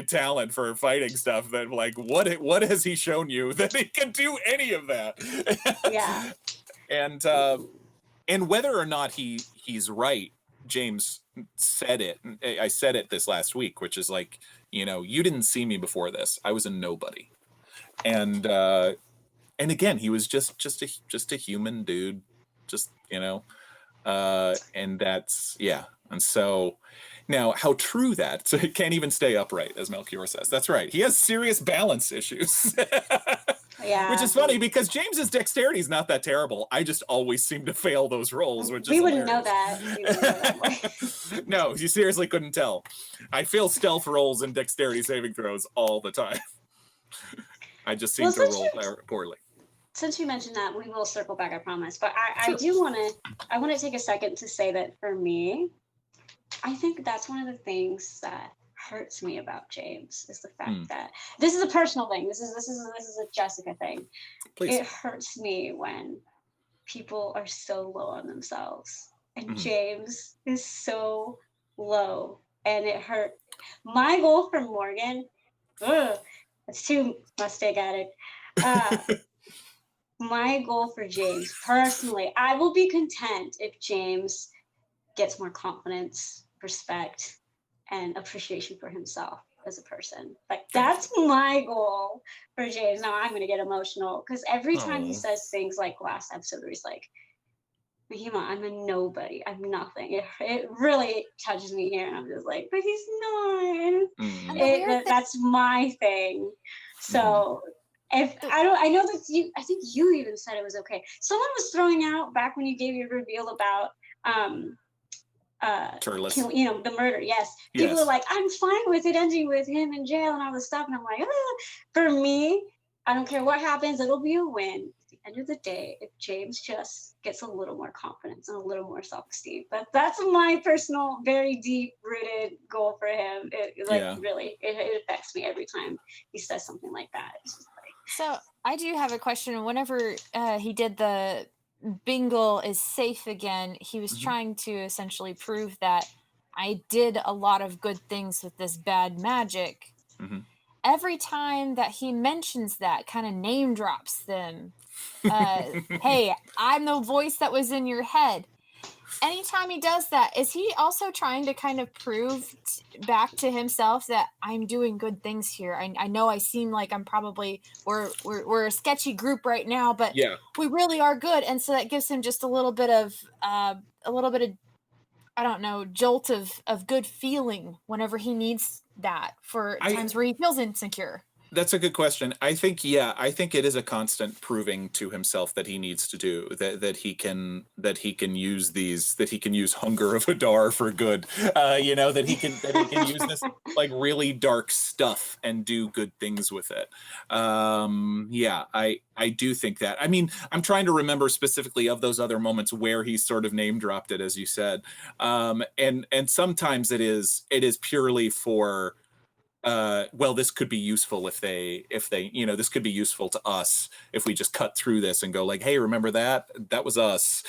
talent for fighting stuff. That, like, what has he shown you that he can do any of that? And whether or not he's right, James said it. I said it this last week, which is like, you didn't see me before this. I was a nobody. And again, he was just a human dude, and that's, and so now how true that, so he can't even stay upright, as Melchior says. That's right, he has serious balance issues. Which is funny, because James's dexterity is not that terrible. I just always seem to fail those rolls, which we wouldn't know that. No, you seriously couldn't tell. I fail stealth rolls and dexterity saving throws all the time. I just seem to roll poorly. Since you mentioned that, we will circle back, I promise. But I want to take a second to say that for me, I think that's one of the things that hurts me about James is the fact Hmm. that this is a personal thing. This is a Jessica thing. Please. It hurts me when people are so low on themselves, and Mhm. James is so low, and it hurt. My goal for Morgan, ugh, that's too mistake addict. Uh, my goal for James personally, I will be content if James gets more confidence, respect, and appreciation for himself as a person. Like that's my goal for James. Now I'm gonna get emotional because every time he Oh. says things like last episode where he's like, Mahima, I'm a nobody. I'm nothing. It really touches me here, and I'm just like, but he's not. Mm. And the weird thing, That's my thing. So if I know that you, I think you even said it was okay. Someone was throwing out back when you gave your reveal about Turles. the murder. Yes, people Yes. are like, I'm fine with it ending with him in jail and all this stuff, and I'm like, for me, I don't care what happens. It'll be a win. At the end of the day, if James just gets a little more confidence and a little more self-esteem, that's my personal, very deep-rooted goal for him. Really, it affects me every time he says something like that. It's just like, so I do have a question. Whenever he did the Bingle is safe again, he was Mhm. trying to essentially prove that I did a lot of good things with this bad magic. Mhm. Every time that he mentions that, kind of name drops them. Hey, I'm the voice that was in your head. Anytime he does that, is he also trying to kind of prove back to himself that I'm doing good things here? I know I seem like I'm probably we're a sketchy group right now, but Yeah. we really are good, and so that gives him just a little bit of I don't know, jolt of good feeling whenever he needs that for times where he feels insecure. That's a good question. I think it is a constant proving to himself that he needs to do that he can use hunger of Adar for good. That he can use this like really dark stuff and do good things with it. I do think that. I mean, I'm trying to remember specifically of those other moments where he sort of name dropped it, as you said. And sometimes it is purely for this could be useful if they this could be useful to us if we just cut through this and go like, hey, remember that was us.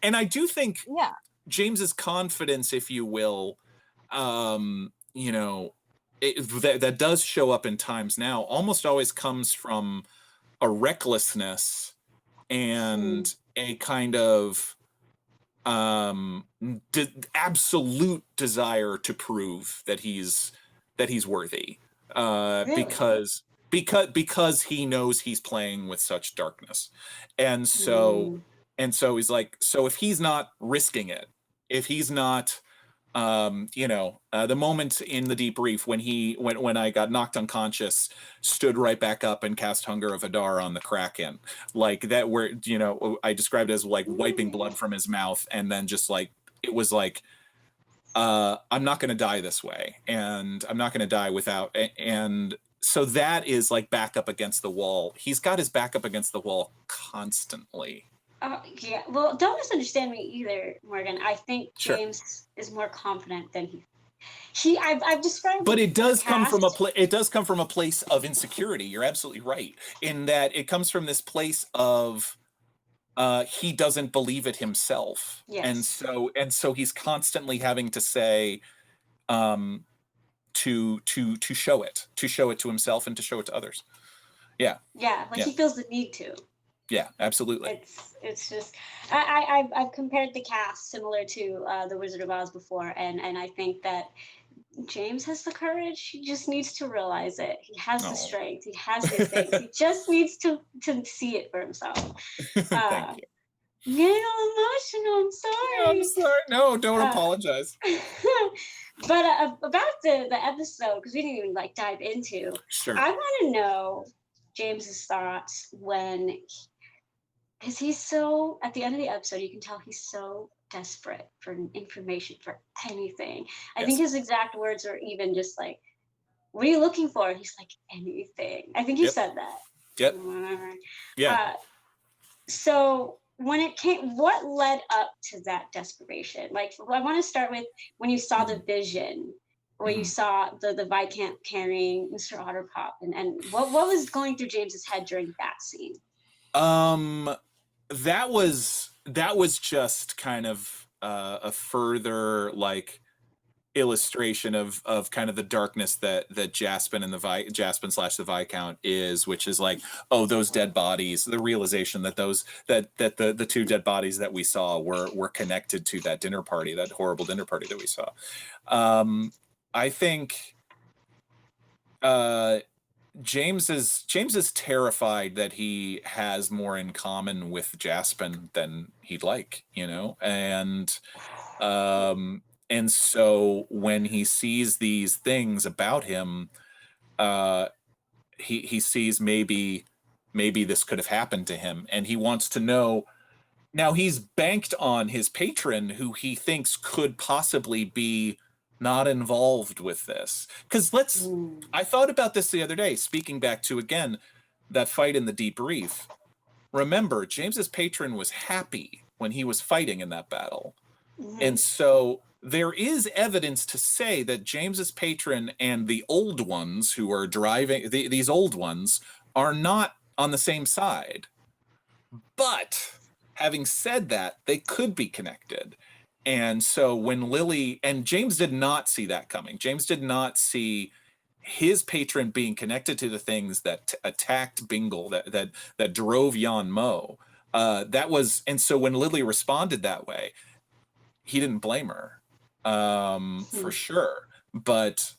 And I do think James's confidence, if you will, that does show up in times now, almost always comes from a recklessness and a kind of absolute desire to prove that he's worthy, because he knows he's playing with such darkness, and so he's like, so if he's not risking it, if he's not the moment in the debrief when I got knocked unconscious, stood right back up and cast Hunger of Adar on the Kraken, like that, where I described it as like wiping blood from his mouth, and then just like it was like, I'm not going to die this way, and I'm not going to die without, and so that is like back up against the wall. He's got his back up against the wall constantly. Yeah, well, don't misunderstand me either, Morgan. I think James is more confident than I've described. But it does come from a place of insecurity. You're absolutely right in that it comes from this place of he doesn't believe it himself, and so he's constantly having to say, to show it to himself and to show it to others. He feels the need to. Yeah, absolutely. It's just I've compared the cast similar to the Wizard of Oz before, and I think that James has the courage. He just needs to realize it. He has the strength. He has these things. He just needs to see it for himself. Thank you. I'm getting all emotional. I'm sorry. I'm sorry. No, don't apologize. But about the episode, because we didn't even like dive into. Sure. I want to know James's thoughts when. Because he's so, at the end of the episode, you can tell he's so desperate for information, for anything. I think his exact words are even just like, what are you looking for? And he's like, anything. I think he said that. Yep. Yeah. So when it came, what led up to that desperation? Like, I want to start with when you saw the vision. where you saw the Viscount carrying Mr. Otterpop, and what was going through James's head during that scene? That was just kind of a further like illustration of kind of the darkness that Jaspin and Jaspin / the Viscount is, which is like, oh, those dead bodies, the realization that the two dead bodies that we saw were connected to that dinner party, that horrible dinner party that we saw. I think James is terrified that he has more in common with Jaspin than he'd like, and so when he sees these things about him, he sees maybe this could have happened to him, and he wants to know. Now he's banked on his patron, who he thinks could possibly be not involved with this. Because I thought about this the other day, speaking back to, again, that fight in the Deep Reef. Remember, James's patron was happy when he was fighting in that battle. And so there is evidence to say that James's patron and the old ones who are driving, these old ones, are not on the same side. But having said that, they could be connected. And so when Lily, and James did not see that coming. James did not see his patron being connected to the things that attacked Bingle, that drove Yan Mo. And so when Lily responded that way, he didn't blame her, for sure. But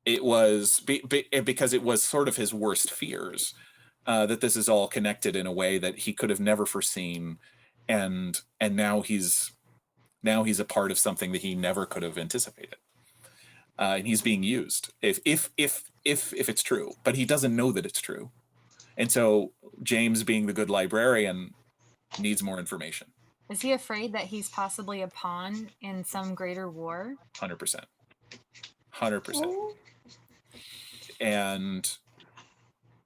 it was because it was sort of his worst fears, that this is all connected in a way that he could have never foreseen, and now he's a part of something that he never could have anticipated, and he's being used if it's true, but he doesn't know that it's true, and so James, being the good librarian, needs more information. Is he afraid that he's possibly a pawn in some greater war? 100%.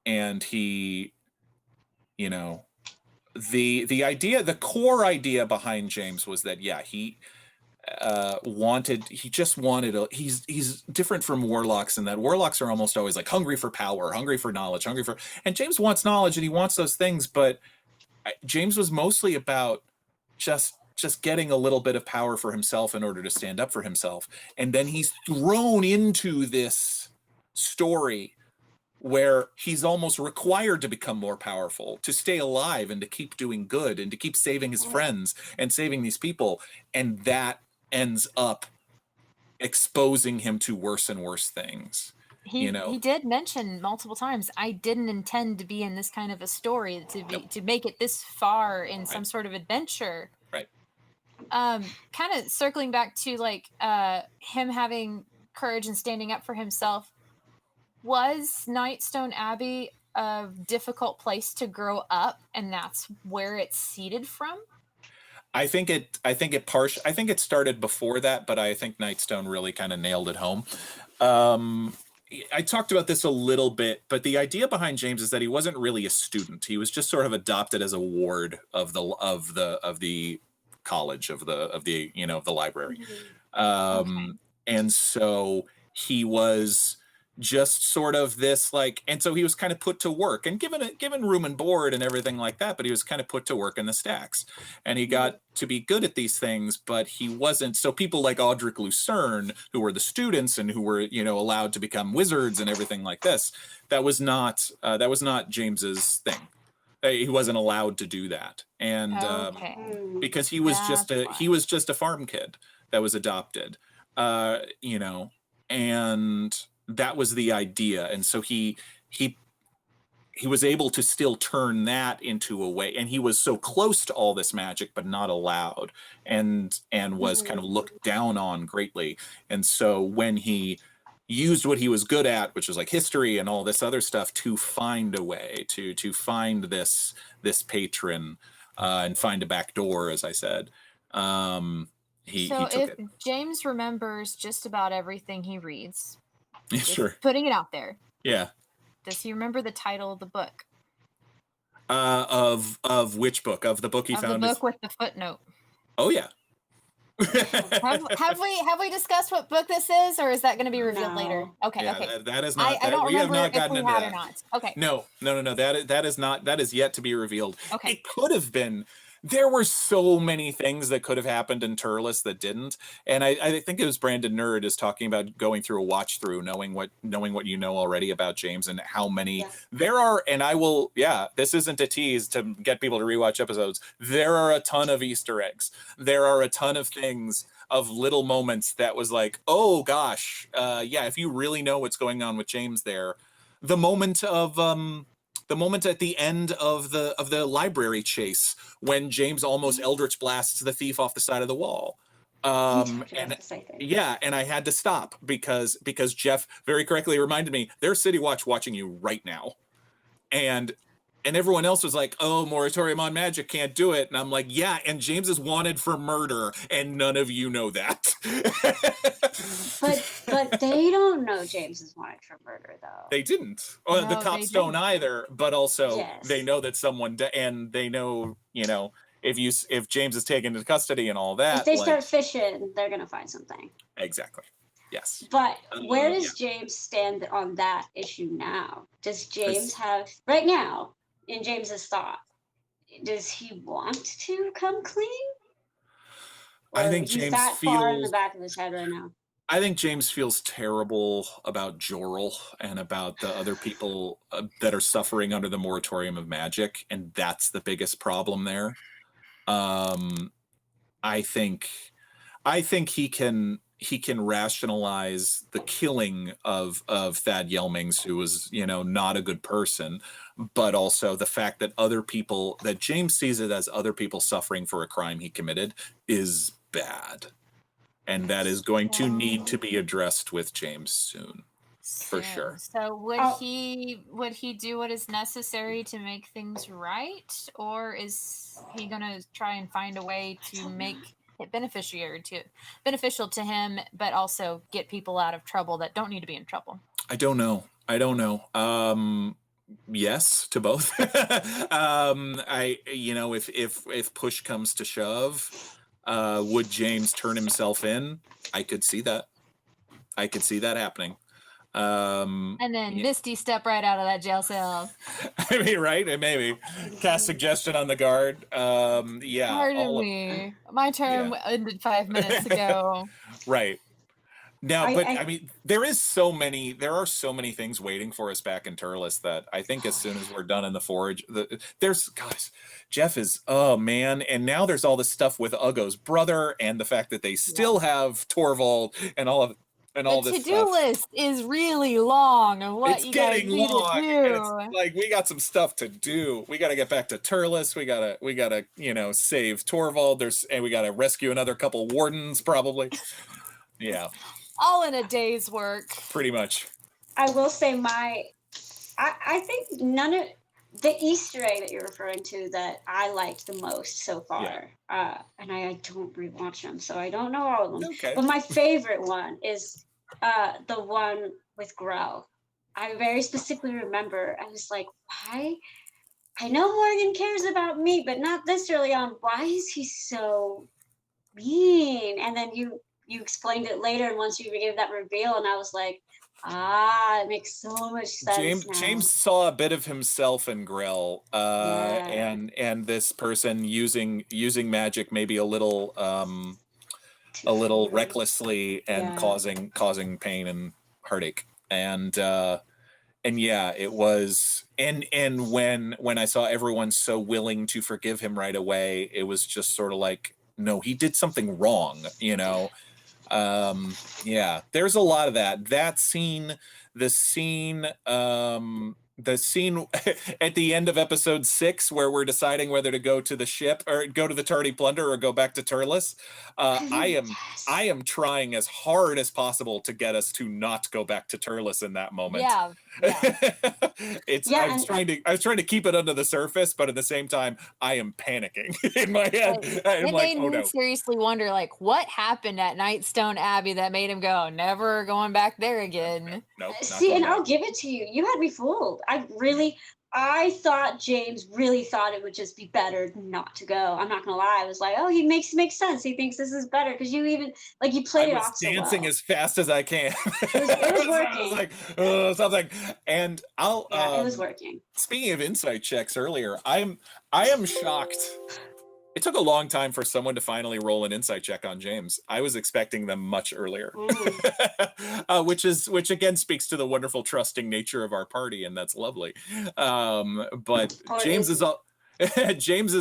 And he, the idea, the core idea behind James was that, yeah, he he's different from warlocks in that warlocks are almost always like hungry for power, hungry for knowledge, and James wants knowledge and he wants those things, but James was mostly about just getting a little bit of power for himself in order to stand up for himself. And then he's thrown into this story where he's almost required to become more powerful, to stay alive and to keep doing good and to keep saving his friends and saving these people. And that ends up exposing him to worse and worse things. He did mention multiple times, I didn't intend to be in this kind of a story, to make it this far in some sort of adventure. Right. Kind of circling back to like him having courage and standing up for himself. Was Nightstone Abbey a difficult place to grow up, and that's where it's seeded from? I think it started before that, but I think Nightstone really kind of nailed it home. I talked about this a little bit, but the idea behind James is that he wasn't really a student. He was just sort of adopted as a ward of the college, of the library. And so he was just sort of this and so he was kind of put to work and given room and board and everything like that, but he was kind of put to work in the stacks, and he got to be good at these things, but he wasn't. So people like Audric Lucerne, who were the students and who were allowed to become wizards and everything like this, that was not James's thing. He wasn't allowed to do that, and because he was just a farm kid that was adopted, and that was the idea. And so he was able to still turn that into a way, and he was so close to all this magic but not allowed, and was kind of looked down on greatly. And so when he used what he was good at, which was like history and all this other stuff, to find a way to find this patron, and find a back door, as I said, he took it. James remembers just about everything he reads, Sure. Putting it out there. Yeah. Does he remember the title of the book? Of which book? Of the book he found? The book with the footnote. Oh yeah. Have we discussed what book this is, or is that going to be revealed later? No. Okay, Yeah, okay. that is not. I don't we have remember not if gotten we into had that. or not. Okay. No. That is not. That is yet to be revealed. Okay. It could have been. There were so many things that could have happened in Turles that didn't, and I think it was Brandon Nerd is talking about going through a watch through, knowing what you know already about James and how many there are. And I will, this isn't a tease to get people to rewatch episodes. There are a ton of Easter eggs. There are a ton of things of little moments that was like, oh gosh, if you really know what's going on with James there, the moment at the end of the library chase when James almost Eldritch blasts the thief off the side of the wall. And I had to stop because Jeff very correctly reminded me there's City Watch watching you right now. And everyone else was like, oh, moratorium on magic, can't do it. And I'm like, yeah, and James is wanted for murder, and none of you know that. But they don't know James is wanted for murder, though. They didn't. Well, No, the cops they don't didn't. either, but also Yes. they know that someone, and they know, if James is taken into custody and all that. If they start fishing, they're going to find something. Exactly. Yes. But where does James stand on that issue now? Does James have, right now, in James's thought, does he want to come clean? Or I think he's James that far in the feels. back of his head right now. I think James feels terrible about Jorel and about the other people that are suffering under the moratorium of magic, and that's the biggest problem there. I think he can rationalize the killing of Thad Yelmings, who was, not a good person, but also the fact that that James sees it as other people suffering for a crime he committed is bad. And that is going to need to be addressed with James soon, for sure. So would he do what is necessary to make things right, or is he going to try and find a way to make it beneficial to him, but also get people out of trouble that don't need to be in trouble? I don't know. Yes to both. If push comes to shove, would James turn himself in? I could see that happening. And then Misty step right out of that jail cell. I mean, right? Maybe cast suggestion on the guard. Pardon me. My term ended 5 minutes ago. Right. Now, I mean, there are so many things waiting for us back in Turles that I think as soon as we're done in the Forge, Jeff is, oh man, and now there's all this stuff with Uggo's brother and the fact that they still have Torvald and all this stuff. The to-do list is really long of what you guys need to do. It's like we got some stuff to do. We got to get back to Turles. We gotta save Torvald. And we gotta rescue another couple wardens probably. Yeah. All in a day's work. Pretty much. I will say I think none of the Easter egg that you're referring to that I liked the most so far, and I don't rewatch them, so I don't know all of them. Okay. But my favorite one is the one with Grell. I very specifically remember, I was like, why? I know Morgan cares about me, but not this early on. Why is he so mean? And then you explained it later, and once you gave that reveal, and I was like, it makes so much sense. James saw a bit of himself in Grell, and this person using magic maybe a little recklessly and causing pain and heartache. And it was and when I saw everyone so willing to forgive him right away, it was just sort of like, no, he did something wrong, there's a lot of that scene, the scene at the end of episode 6 where we're deciding whether to go to the ship or go to the Tardy Plunder or go back to Turles. I am trying as hard as possible to get us to not go back to Turles in that moment. Yeah. I was trying to keep it under the surface, but at the same time, I am panicking in my head. It made me seriously wonder, like, what happened at Nightstone Abbey that made him go, never going back there again? Nope. See, and I'll give it to you. You had me fooled. I thought James really thought it would just be better not to go. I'm not gonna lie. I was like, oh, he makes sense. He thinks this is better because you even like you played it off so well. Dancing as fast as I can. It was working. I was like, something. And I'll. Yeah, it was working. Speaking of insight checks earlier, I am shocked. It took a long time for someone to finally roll an insight check on James. I was expecting them much earlier, which again speaks to the wonderful trusting nature of our party, and that's lovely. But James is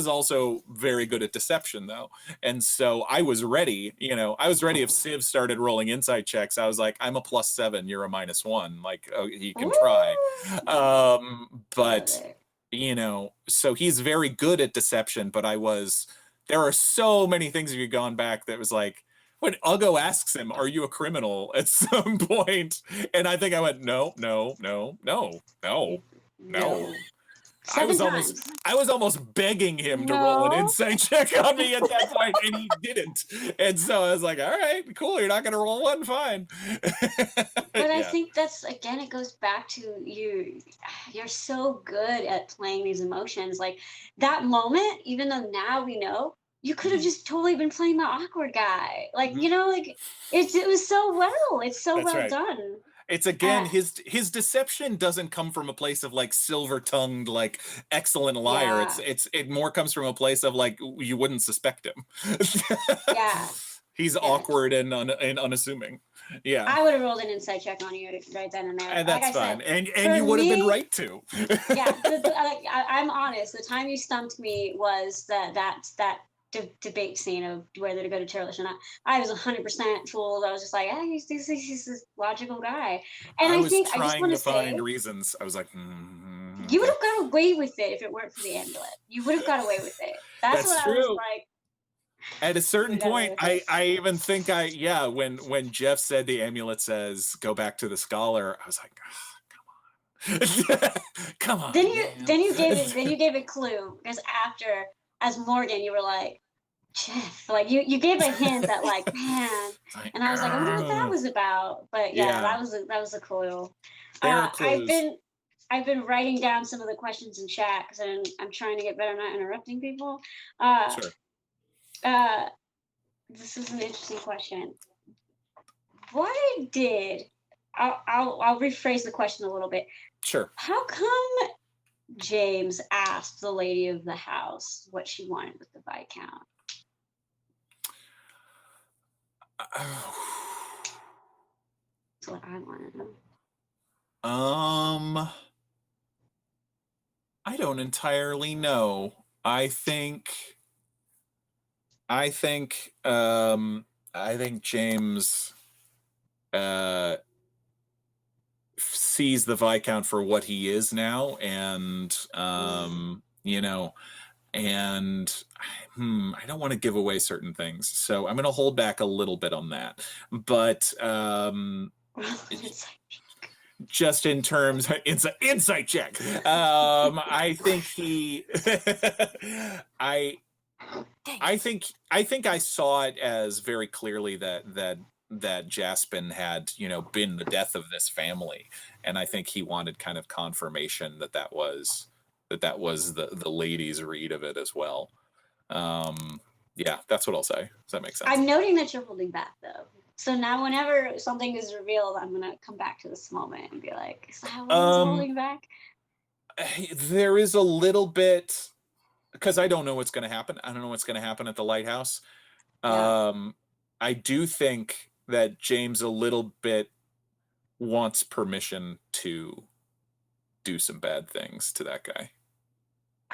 also very good at deception, though, and so I was ready. I was ready if Civ started rolling insight checks. I was like, I'm a +7, you're a -1. Like, oh, he can try, but. So he's very good at deception, but there are so many things if you've gone back that was like, when Uggo asks him, are you a criminal at some point? And I think I went, no. I was almost begging him to roll an insight check on me at that point, and he didn't. And so I was like, all right, cool, you're not going to roll one, fine. But I think that's, again, it goes back to you're so good at playing these emotions. Like that moment, even though now we know, you could have just totally been playing the awkward guy. Like, like it was so well. It's so well done. It's again, his deception doesn't come from a place of like silver-tongued, like excellent liar. Yeah. It more comes from a place of like you wouldn't suspect him. Yeah. He's awkward and unassuming. Yeah. I would have rolled an insight check on you right then and there. And that's fine. And you would have been right to. Yeah. I'm honest. The time you stumped me was that debate scene of whether to go to church or not. I was 100% fooled. I was just like, he's this logical guy. And I think I just want to find reasons. I was like, you would have got away with it if it weren't for the amulet. You would have got away with it. That's what true. I was like. At a certain point, I even think when Jeff said the amulet says go back to the scholar, I was like, come on. Then you gave a clue, because after, as Morgan, you were like, Jeff, like you gave a hint that like, man, and I was like, I wonder what that was about. But that was a clue. I've been writing down some of the questions in chat because I'm trying to get better not interrupting people. Sure. This is an interesting question. Why did I'll rephrase the question a little bit. Sure. How come James asked the lady of the house what she wanted with the Viscount? That's what I want to know. I don't entirely know. I think James sees the Viscount for what he is now, and and I don't want to give away certain things, so I'm going to hold back a little bit on that. But just in terms of insight check, I think I think I saw it as very clearly that Jaspin had, been the death of this family, and I think he wanted kind of confirmation that was the lady's read of it as well. Yeah, that's what I'll say. Does that make sense? I'm noting that you're holding back, though. So now whenever something is revealed, I'm going to come back to this moment and be like, is that what I was holding back? There is a little bit, because I don't know what's going to happen. I don't know what's going to happen at the lighthouse. Yeah. I do think that James a little bit wants permission to do some bad things to that guy.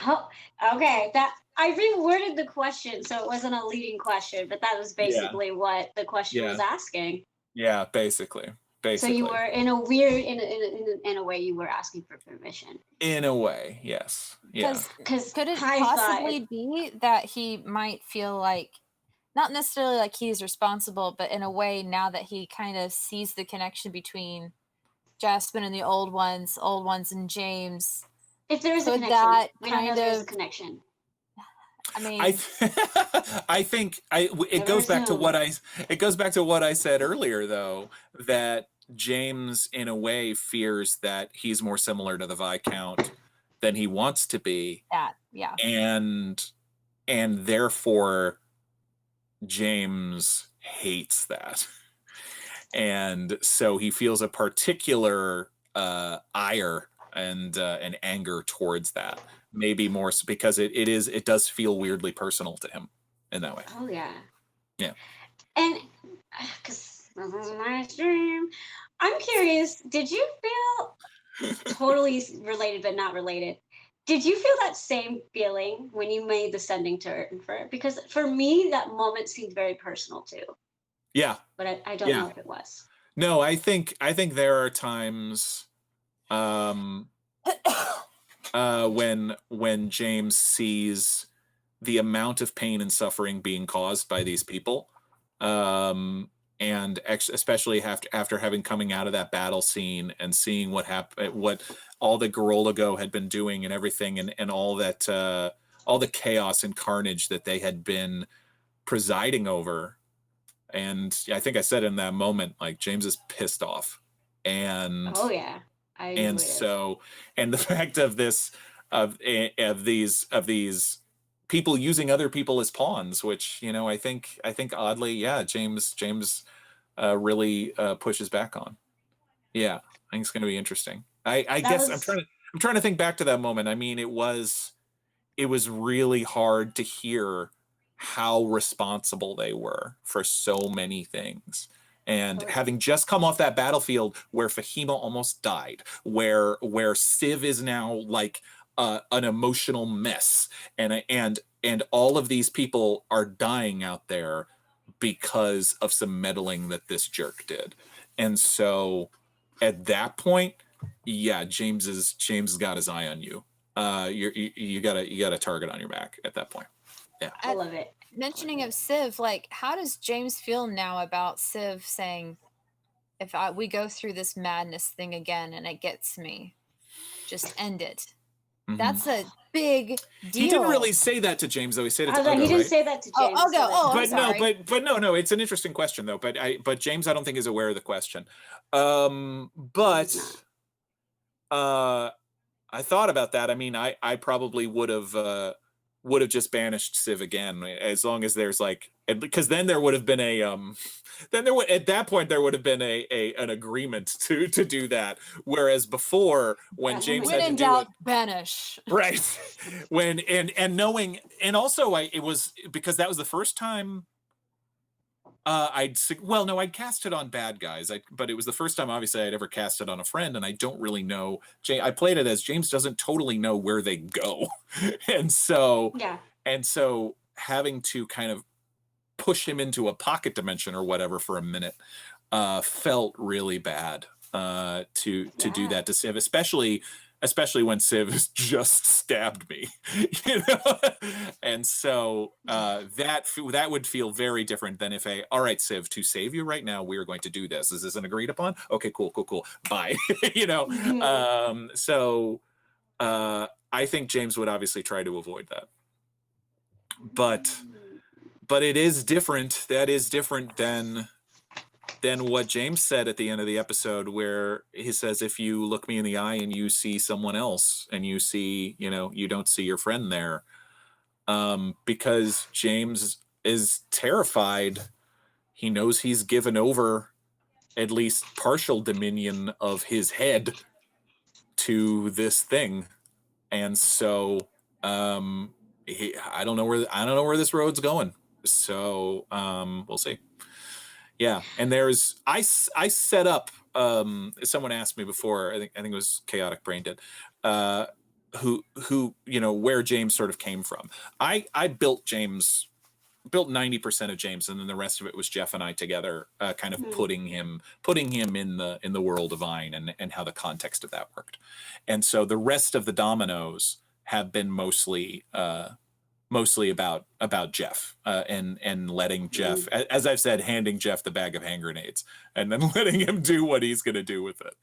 Oh, okay. That I reworded the question so it wasn't a leading question, but that was basically what the question was asking. Yeah, basically. So you were in a weird, in a way, you were asking for permission. In a way, yes. Yeah. Because could it possibly be that he might feel like, not necessarily like he's responsible, but in a way now that he kind of sees the connection between Jaspin and the old ones and James. If there is a connection, that we don't know if there's a connection. I mean, I think it goes back to what I said earlier, though, that James in a way fears that he's more similar to the Viscount than he wants to be. That, yeah. And therefore James hates that. And so he feels a particular ire and anger towards that. Maybe more so because it does feel weirdly personal to him in that way. Oh yeah. Yeah. And because this is my stream, I'm curious, did you feel totally related but not related? Did you feel that same feeling when you made the sending to Infer? Because for me, that moment seemed very personal too. Yeah. But I don't Yeah. know if it was. No, I think there are times when James sees the amount of pain and suffering being caused by these people, and especially after having coming out of that battle scene and seeing what happened, what all that Gorolago had been doing and everything, and all that all the chaos and carnage that they had been presiding over. And I think I said in that moment, like, James is pissed off. And oh yeah, and so, and the fact of this of these people using other people as pawns, which, you know, I think oddly, yeah, James really pushes back on. Yeah, I think it's going to be interesting. I guess I'm trying to think back to that moment. I mean, it was really hard to hear how responsible they were for so many things. And having just come off that battlefield where Fahima almost died, where Civ is now like an emotional mess, and all of these people are dying out there because of some meddling that this jerk did. And so at that point, yeah, James got his eye on you. You got a target on your back at that point. Yeah, I love it. Mentioning of Civ, like, how does James feel now about Civ saying, if we go through this madness thing again and it gets me, just end it? Mm-hmm. That's a big deal. He didn't really say that to James, though. He said it to Ugo, he didn't right? say that to James. Oh, Ugo. Oh, but I'm sorry. no, it's an interesting question though. But James, I don't think is aware of the question. But I thought about that. I mean, I probably would have just banished Civ again, as long as there's like, because then there would have been at that point there would have been an agreement to do that. Whereas before, when James had to do it, banish. right, when and knowing, and also it was because that was the first time I'd cast it on bad guys, but it was the first time obviously I'd ever cast it on a friend, and I don't really know. I played it as James doesn't totally know where they go, and so having to kind of push him into a pocket dimension or whatever for a minute felt really bad to do that to Civ, especially when Civ just stabbed me, you know? And so that would feel very different than if all right, Civ, to save you right now, we are going to do this. Is this an agreed upon? Okay, cool. Bye. You know? Mm-hmm. So I think James would obviously try to avoid that. But it is different. That is different than what James said at the end of the episode, where he says, if you look me in the eye and you see someone else and you see, you know, you don't see your friend there, because James is terrified. He knows he's given over at least partial dominion of his head to this thing. And so I don't know where this road's going. So we'll see. Yeah, and I set up. Someone asked me before. I think it was Chaotic Brain did. Who you know where James sort of came from. I built 90% of James, and then the rest of it was Jeff and I together, kind of putting him in the world divine and how the context of that worked. And so the rest of the dominoes have been mostly about Jeff, and letting Jeff, as I've said, handing Jeff the bag of hand grenades and then letting him do what he's going to do with it.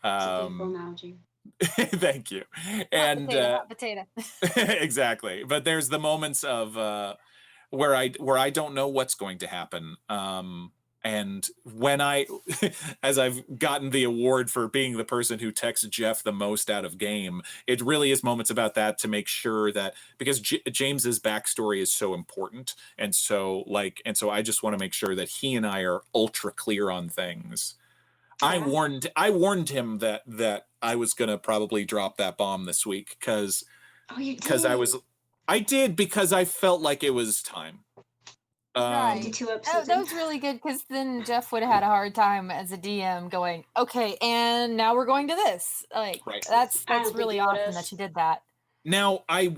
That's a beautiful analogy. Thank you. And hot potato. Exactly. But there's the moments of where I don't know what's going to happen. And when as I've gotten the award for being the person who texts Jeff the most out of game, it really is moments about that to make sure that, because James's backstory is so important. And so I just want to make sure that he and I are ultra clear on things. Yeah. I warned him that I was going to probably drop that bomb this week because I did because I felt like it was time. Right. 2 That episodes. was really good because then Jeff would have had a hard time as a DM going, okay, and now we're going to this. Like, Right. that's I don't think really he awesome would've. that you did that. Now I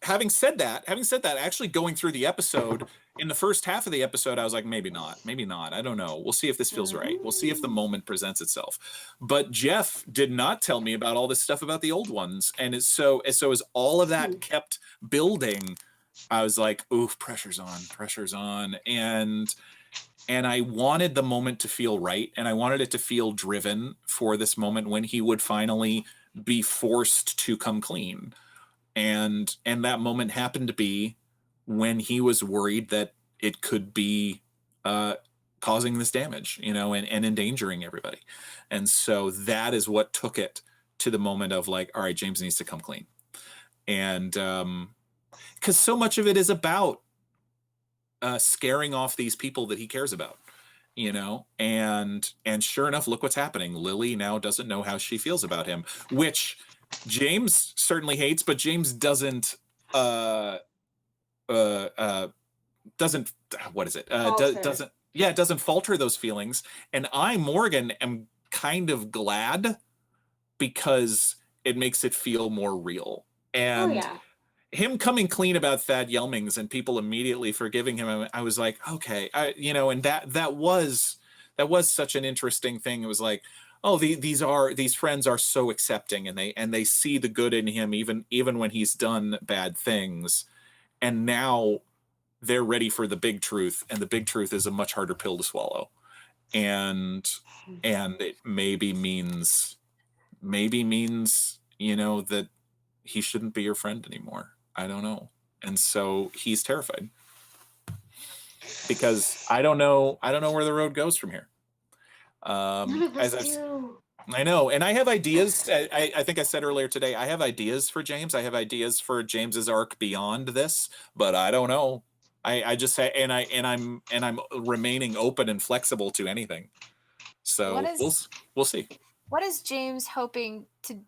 having said that, actually going through the episode, in the first half of the episode, I was like, maybe not. I don't know. We'll see if this feels right. We'll see if the moment presents itself. But Jeff did not tell me about all this stuff about the old ones. And so as all of that kept building, I was like, oof, pressure's on. And I wanted the moment to feel right. And I wanted it to feel driven for this moment when he would finally be forced to come clean. And that moment happened to be when he was worried that it could be causing this damage, and endangering everybody. And so that is what took it to the moment of like, all right, James needs to come clean. And because so much of it is about scaring off these people that he cares about, and sure enough, look what's happening. Lily now doesn't know how she feels about him, which James certainly hates, but James doesn't doesn't falter those feelings. And I, Morgan, am kind of glad because it makes it feel more real. And him coming clean about Thad Yelmings and people immediately forgiving him, I was like, okay, and that was such an interesting thing. It was like, oh, these friends are so accepting, and they see the good in him even when he's done bad things, and now they're ready for the big truth, and the big truth is a much harder pill to swallow, and it maybe means that he shouldn't be your friend anymore. I don't know. And so he's terrified because I don't know where the road goes from here. None of us do. I know. And I have ideas. I think I said earlier today, I have ideas for James. I have ideas for James's arc beyond this, but I don't know. I just say, and I'm remaining open and flexible to anything. So we'll see. What is James hoping to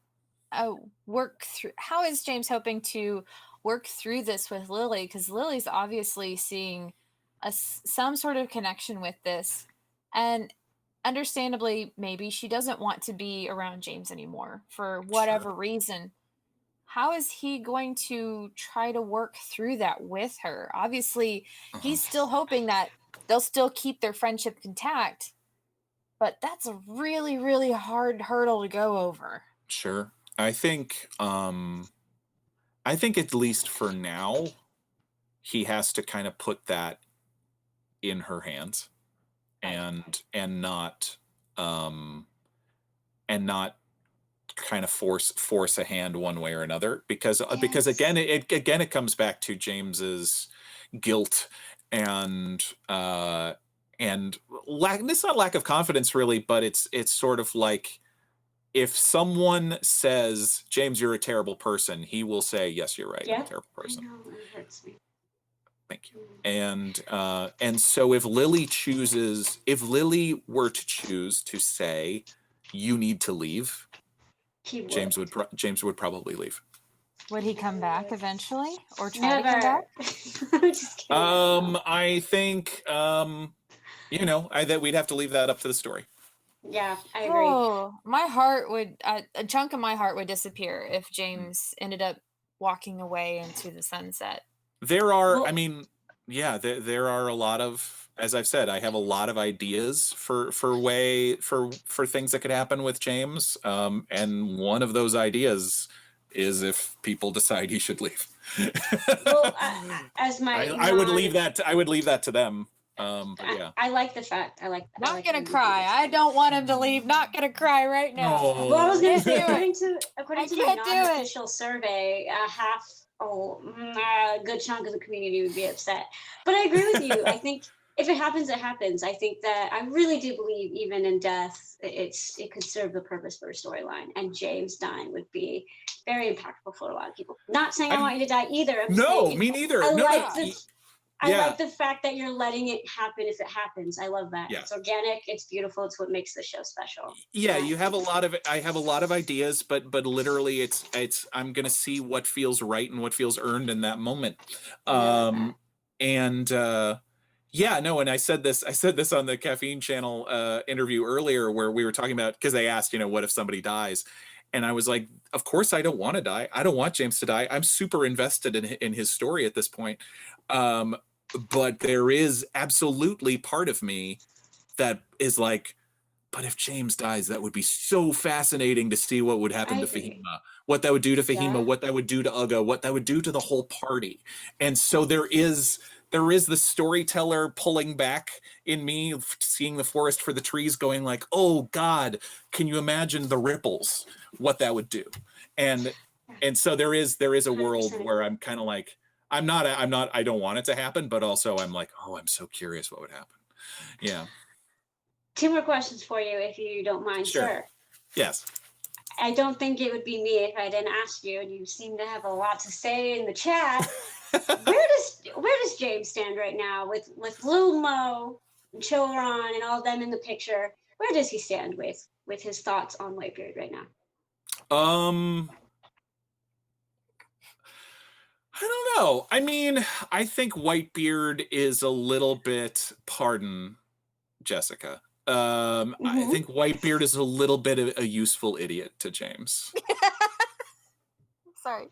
work through? How is James hoping to work through this with Lily? Because Lily's obviously seeing some sort of connection with this, and understandably, maybe she doesn't want to be around James anymore for whatever reason. How is he going to try to work through that with her? Obviously, he's still hoping that they'll still keep their friendship intact, but that's a really, really hard hurdle to go over. Sure. I think at least for now, he has to kind of put that in her hands, and not kind of force a hand one way or another, because again it comes back to James's guilt and it's not lack of confidence really, but it's sort of like, if someone says, James, you're a terrible person, he will say, yes, you're right. I'm a terrible person. I know, it hurts me. Thank you. And so if Lily were to choose to say, you need to leave, James would probably leave. Would he come back eventually, or try to come back? I'm just kidding. I think that we'd have to leave that up to the story. Yeah, I agree. Oh, my heart would a chunk of my heart would disappear if James ended up walking away into the sunset. There are, there are a lot of, as I've said, I have a lot of ideas for things that could happen with James. And one of those ideas is if people decide he should leave. Well, I would leave that to them. But yeah. I like the fact. Not gonna cry. I don't want him to leave. Not gonna cry right now. Oh. Well, I was gonna say, Can't according to do the it. non-official survey, a good chunk of the community would be upset. But I agree with you. I think if it happens, it happens. I think that I really do believe even in death, it could serve the purpose for a storyline. And James dying would be very impactful for a lot of people. Not saying I want you to die either. I'm No, saying me neither. I No, like no. I like the fact that you're letting it happen if it happens. I love that. Yeah. It's organic. It's beautiful. It's what makes the show special. Yeah, you have a lot of I have a lot of ideas, but literally it's I'm gonna see what feels right and what feels earned in that moment. And yeah, no, and I said this on the Caffeine Channel interview earlier where we were talking about, because they asked, what if somebody dies? And I was like, of course I don't want to die. I don't want James to die. I'm super invested in his story at this point. But there is absolutely part of me that is like, but if James dies, that would be so fascinating to see what would happen to Fahima, what that would do to Fahima, what that would do to Uga, what that would do to the whole party. And so there is the storyteller pulling back in me, seeing the forest for the trees, going like, oh God, can you imagine the ripples, what that would do? And so there is a world where I'm kind of like, I don't want it to happen, but also I'm like, oh, I'm so curious what would happen. Yeah. 2 more questions for you, if you don't mind, sir. Yes. I don't think it would be me if I didn't ask you, and you seem to have a lot to say in the chat. Where does James stand right now with Lil Mo and Choron and all of them in the picture? Where does he stand with his thoughts on Whitebeard right now? I don't know. I mean, I think Whitebeard is a little bit, pardon, Jessica. I think Whitebeard is a little bit of a useful idiot to James. Sorry.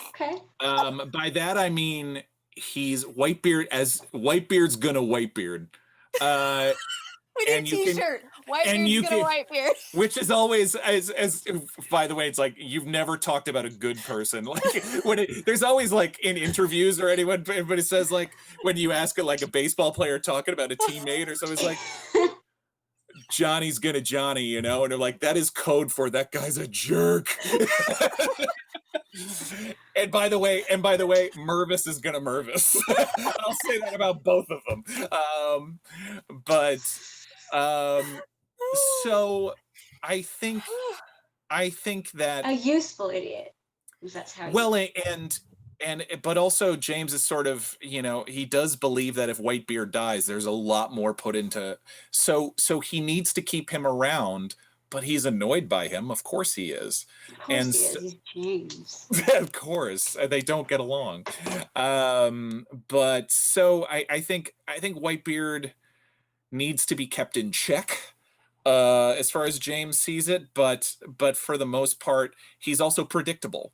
Okay. By that I mean he's Whitebeard's gonna Whitebeard. We need a t-shirt. Whitebeard's gonna Whitebeard. Which is always as by the way, it's like you've never talked about a good person. Like there's always like in interviews or anyone, but it says like when you ask like a baseball player talking about a teammate or something, it's like Johnny's gonna Johnny, and they're like, that is code for that guy's a jerk. And by the way, Mervis is gonna Mervis. I'll say that about both of them. So I think that a useful idiot. That's how. Well, but also James is sort of, he does believe that if Whitebeard dies, there's a lot more put into. So he needs to keep him around, but he's annoyed by him. Of course he is. Of course he is. He's James. Of course, they don't get along. But so I think Whitebeard needs to be kept in check as far as James sees it. But for the most part, he's also predictable.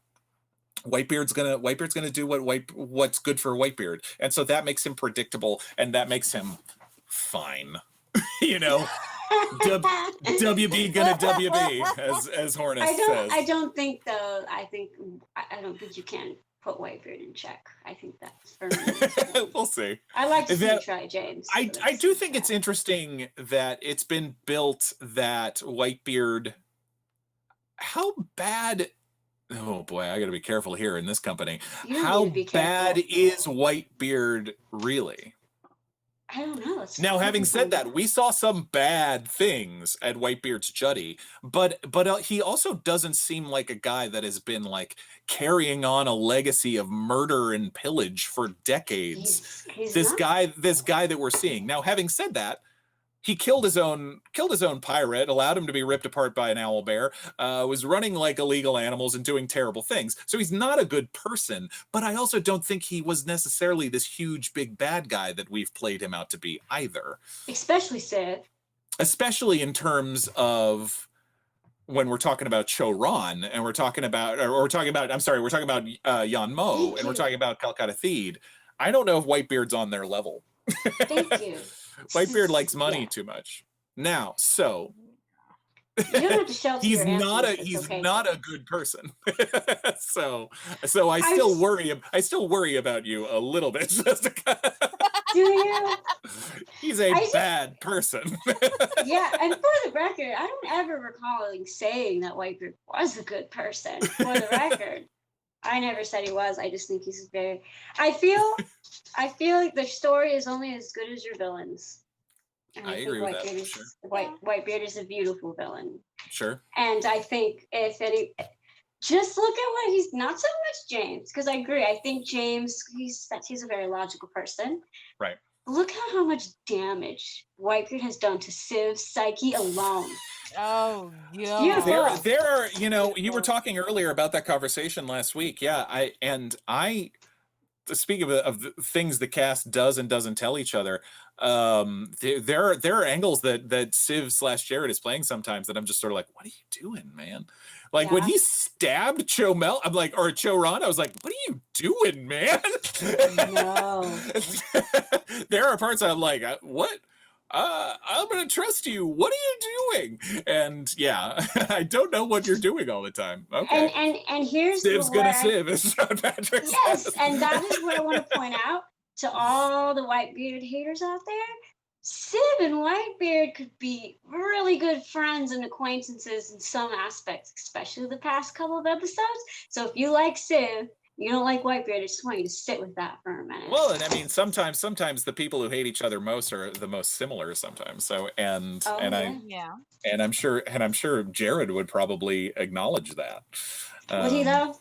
Whitebeard's gonna do what's good for Whitebeard, and so that makes him predictable, and that makes him fine. WB gonna WB, as Hornets says. I don't think though. I don't think you can put Whitebeard in check. I think that's for me. We'll see. I like to see you try, James. I do think it's interesting that it's been built that Whitebeard. How bad? Oh boy, I got to be careful here in this company. How bad is Whitebeard really? I don't know. Now, having said that, we saw some bad things at Whitebeard's Juddy, but he also doesn't seem like a guy that has been like carrying on a legacy of murder and pillage for decades. This guy that we're seeing. Now, having said that, he killed his own pirate, allowed him to be ripped apart by an owlbear, was running like illegal animals and doing terrible things. So he's not a good person, but I also don't think he was necessarily this huge, big bad guy that we've played him out to be either. Especially Sid. Especially in terms of when we're talking about Choron and we're talking about Yan Mo and we're talking about Calcutta Theed. I don't know if Whitebeard's on their level. Thank you. Whitebeard likes money too much. Now, so you don't have to shelter he's your not answers. not a good person. so I still worry about you a little bit, Jessica. Do you? He's a bad person. Yeah, and for the record, I don't ever recall saying that Whitebeard was a good person. For the record, I never said he was. I just think he's very. I feel like the story is only as good as your villains. And I agree with that, for sure. Whitebeard is a beautiful villain. Sure. And I think if any, just look at what he's not so much James, because I agree. I think James, he's a very logical person. Right. Look at how much damage Whitebeard has done to Civ's psyche alone. Oh, yeah. There are, you know, you were talking earlier about that conversation last week. Yeah, I speak of the things the cast does and doesn't tell each other. There are angles that Civ / Jared is playing sometimes that I'm just sort of like, what are you doing, man? Like when he stabbed Chomel, I'm like, or Choron, I was like, what are you doing, man? No. There are parts I'm like, what? I'm gonna trust you. What are you doing? And yeah, I don't know what you're doing all the time. Okay. And here's Civ's gonna Civ, as Sean Patrick yes, says. and that is what I want to point out to all the Whitebeard haters out there. Civ and Whitebeard could be really good friends and acquaintances in some aspects, especially the past couple of episodes. So if you like Civ, you don't like Whitebeard, I just want you to sit with that for a minute. Well, and I mean, sometimes the people who hate each other most are the most similar sometimes. So, and I'm sure Jared would probably acknowledge that. Would he though?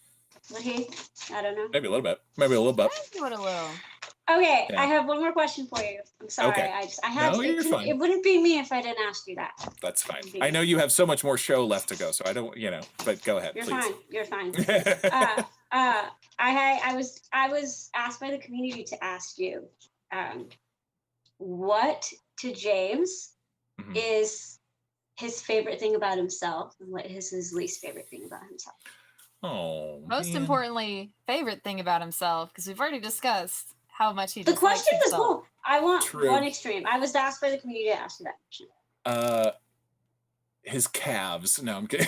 Would he? I don't know. Maybe a little bit. Maybe a little bit. Would a little. Okay, Yeah. I have one more question for you. I'm sorry. Okay. I had No, to. you're fine. It wouldn't be me if I didn't ask you that. That's fine. I know you have so much more show left to go, so I don't, but go ahead, You're please. fine. You're fine. I was asked by the community to ask you, what to James is his favorite thing about himself, and what is his least favorite thing about himself? Oh. Most man. importantly, favorite thing about himself, because we've already discussed how much he The dislikes question is himself. cool. I want True. one extreme. I was asked by the community to ask you that question. His calves. No, I'm kidding.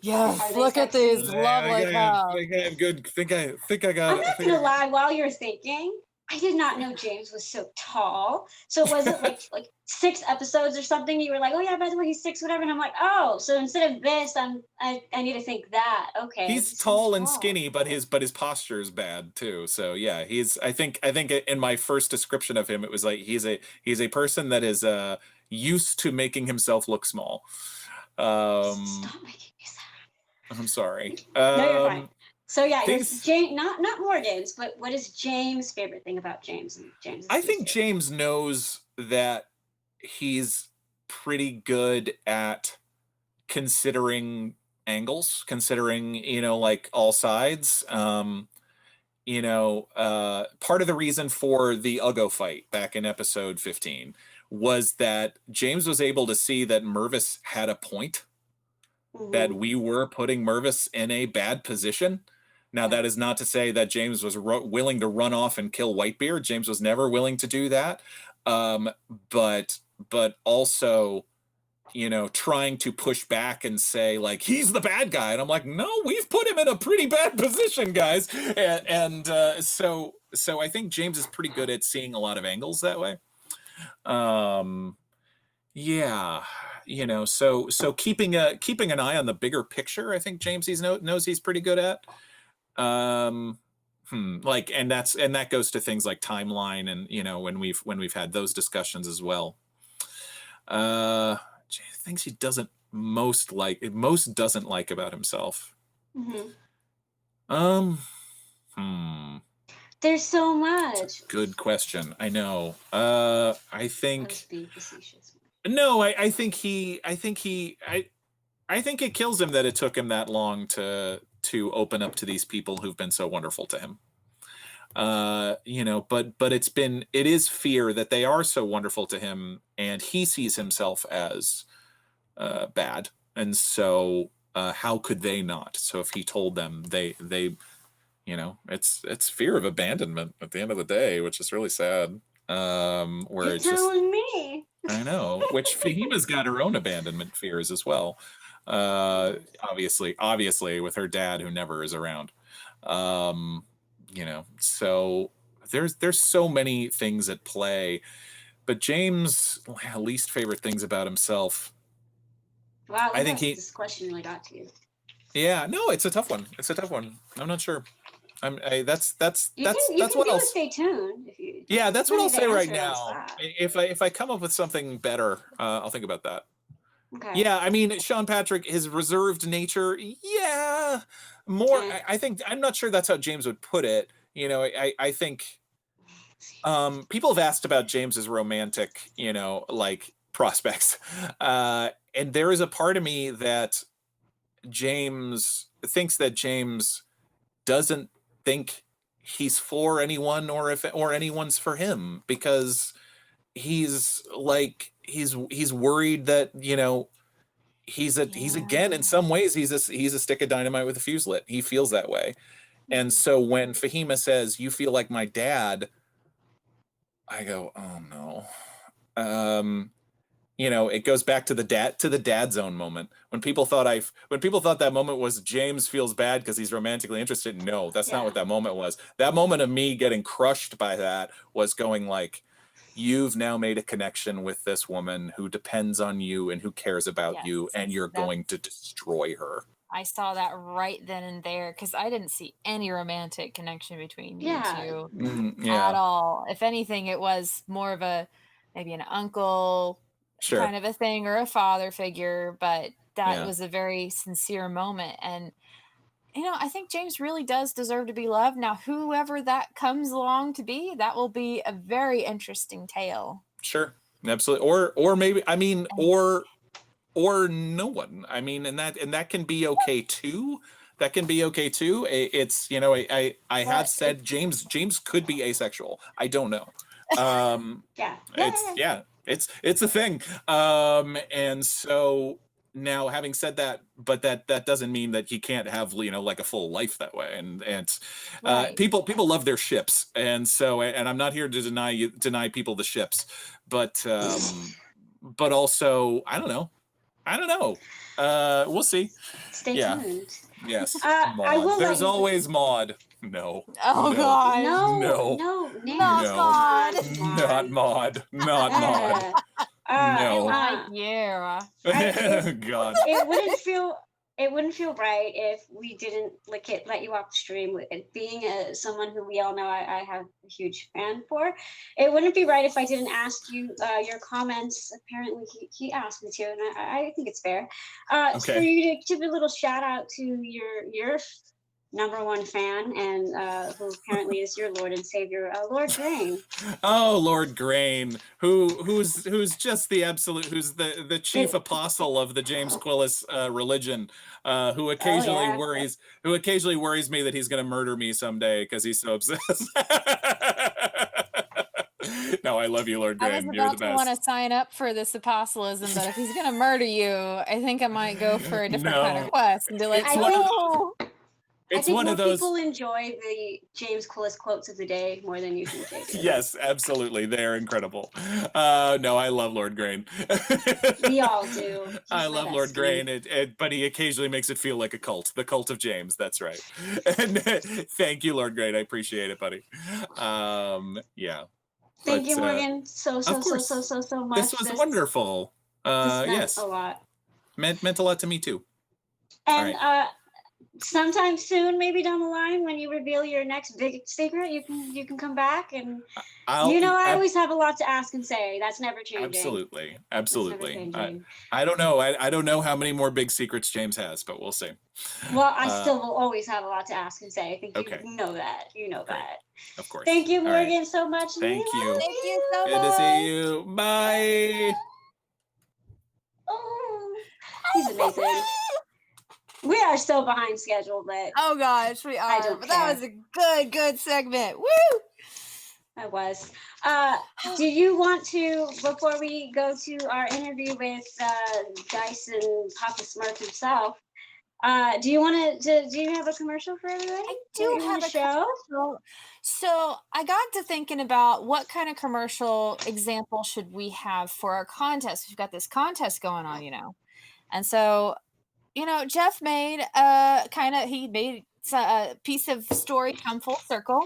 Yes, Are they look at sexy? these lovely calves. I have good. Think I got. I'm not gonna lie. While you're thinking, I did not know James was so tall. So was it like 6 episodes or something? You were like, oh yeah, by the way, he's 6, whatever. And I'm like, oh, so instead of this, I need to think that. Okay. He's tall and skinny, but his posture is bad too. So yeah, I think in my first description of him, it was like he's a person that is used to making himself look small. Stop making me sad. I'm sorry. No, you're fine. So yeah, things- James, not more James, but what is James' favorite thing about James? And James. I think James knows that he's pretty good at considering angles, considering, like all sides. Part of the reason for the Uggo fight back in episode 15 was that James was able to see that Mervis had a point, that we were putting Mervis in a bad position. Now, that is not to say that James was willing to run off and kill Whitebeard. James was never willing to do that. But also, trying to push back and say, like, he's the bad guy. And I'm like, no, we've put him in a pretty bad position, guys. So I think James is pretty good at seeing a lot of angles that way. Yeah. So keeping an eye on the bigger picture, I think James knows he's pretty good at. And that goes to things like timeline and when we've had those discussions as well. Things he doesn't most doesn't like about himself. There's so much. Good question. I know. I think. Let's be facetious. No, I think it kills him that it took him that long to open up to these people who've been so wonderful to him. But it is fear that they are so wonderful to him, and he sees himself as bad, and so how could they not? So if he told them, they it's fear of abandonment at the end of the day, which is really sad. Where You're it's just telling me. I know, which Fahima's got her own abandonment fears as well. Obviously with her dad who never is around. So there's so many things at play. But James' least favorite things about himself. Wow, I think this question really got to you. Yeah, no, it's a tough one. It's a tough one. I'm not sure. That's You can what do I'll a stay tuned if you. yeah, that's what I'll ready to say right answer on the now. spot. If I come up with something better, I'll think about that. Okay. Yeah, I mean, Sean Patrick, his reserved nature, yeah, more. I think I'm not sure that's how James would put it. You know, I think people have asked about James's romantic, you know, like prospects, and there is a part of me that James thinks that James doesn't think he's for anyone or anyone's for him because he's like he's worried that, you know, he's again in some ways he's a stick of dynamite with a fuse lit. He feels that way. And so when Fahima says, "You feel like my dad," I go, "Oh no." You know, it goes back to the dad zone moment. When people thought that moment was James feels bad because he's romantically interested. No, that's not what that moment was. That moment of me getting crushed by that was going like, you've now made a connection with this woman who depends on you and who cares about you, and you're going to destroy her. I saw that right then and there because I didn't see any romantic connection between you two at all. If anything, it was more of maybe an uncle kind of a thing or a father figure, but that was a very sincere moment. And you know, I think James really does deserve to be loved. Now, whoever that comes along to be, that will be a very interesting tale. Sure, absolutely. Or maybe, I mean, or no one. I mean, and that can be okay too. That can be okay too. It's, you know, I have said James could be asexual. I don't know. It's a thing. And so now, having said that, but that doesn't mean that he can't have, you know, like a full life that way. And people love their ships, and so, and I'm not here to deny people the ships, but also I don't know. We'll see. Stay tuned. Yes. I will. There's always Maud. No. Oh no. God. No. Not Maud. Not Maud. Not Maud. No. Yeah. God. It wouldn't feel right if we didn't let you off the stream. Being someone who we all know I have a huge fan for, it wouldn't be right if I didn't ask you your comments. Apparently, he asked me to, and I think it's fair for you to give a little shout out to your #1 fan, and who apparently is your Lord and Savior, Lord Grain. Oh, Lord Grain, who's just the absolute, who's the chief apostle of the James Quillas religion, who occasionally worries me that he's going to murder me someday because he's so obsessed. No, I love you, Lord Grain. I was You're about the to best. want to sign up for this apostolism, but if he's going to murder you, I think I might go for a different kind of quest and be like, It's I think one of those. People enjoy the James Quillas quotes of the day more than you think they do. Yes, absolutely. They're incredible. No, I love Lord Grain. We all do. I love Lord Grain, but he occasionally makes it feel like a cult. The cult of James. That's right. And thank you, Lord Grain. I appreciate it, buddy. Yeah. Thank you, Morgan. So much. This was wonderful. This yes. meant a lot. Meant a lot to me too. And sometime soon, maybe down the line, when you reveal your next big secret, you can come back, and I always have a lot to ask and say. That's never changing. Absolutely. I don't know. I don't know how many more big secrets James has, but we'll see. Well, I still will always have a lot to ask and say. I think you know that. You know that. Of course. Thank you, Morgan, so much. Thank you. Thank you so much. Good to see you. Bye. Oh, he's amazing. We are so behind schedule, but oh gosh, we are. But that was a good segment. Woo! That was. Do you want to, before we go to our interview with Dice and Papa Smurf himself, do you have a commercial for everybody? I do have a commercial. So I got to thinking about what kind of commercial example should we have for our contest. We've got this contest going on, and so. Jeff made a piece of story come full circle,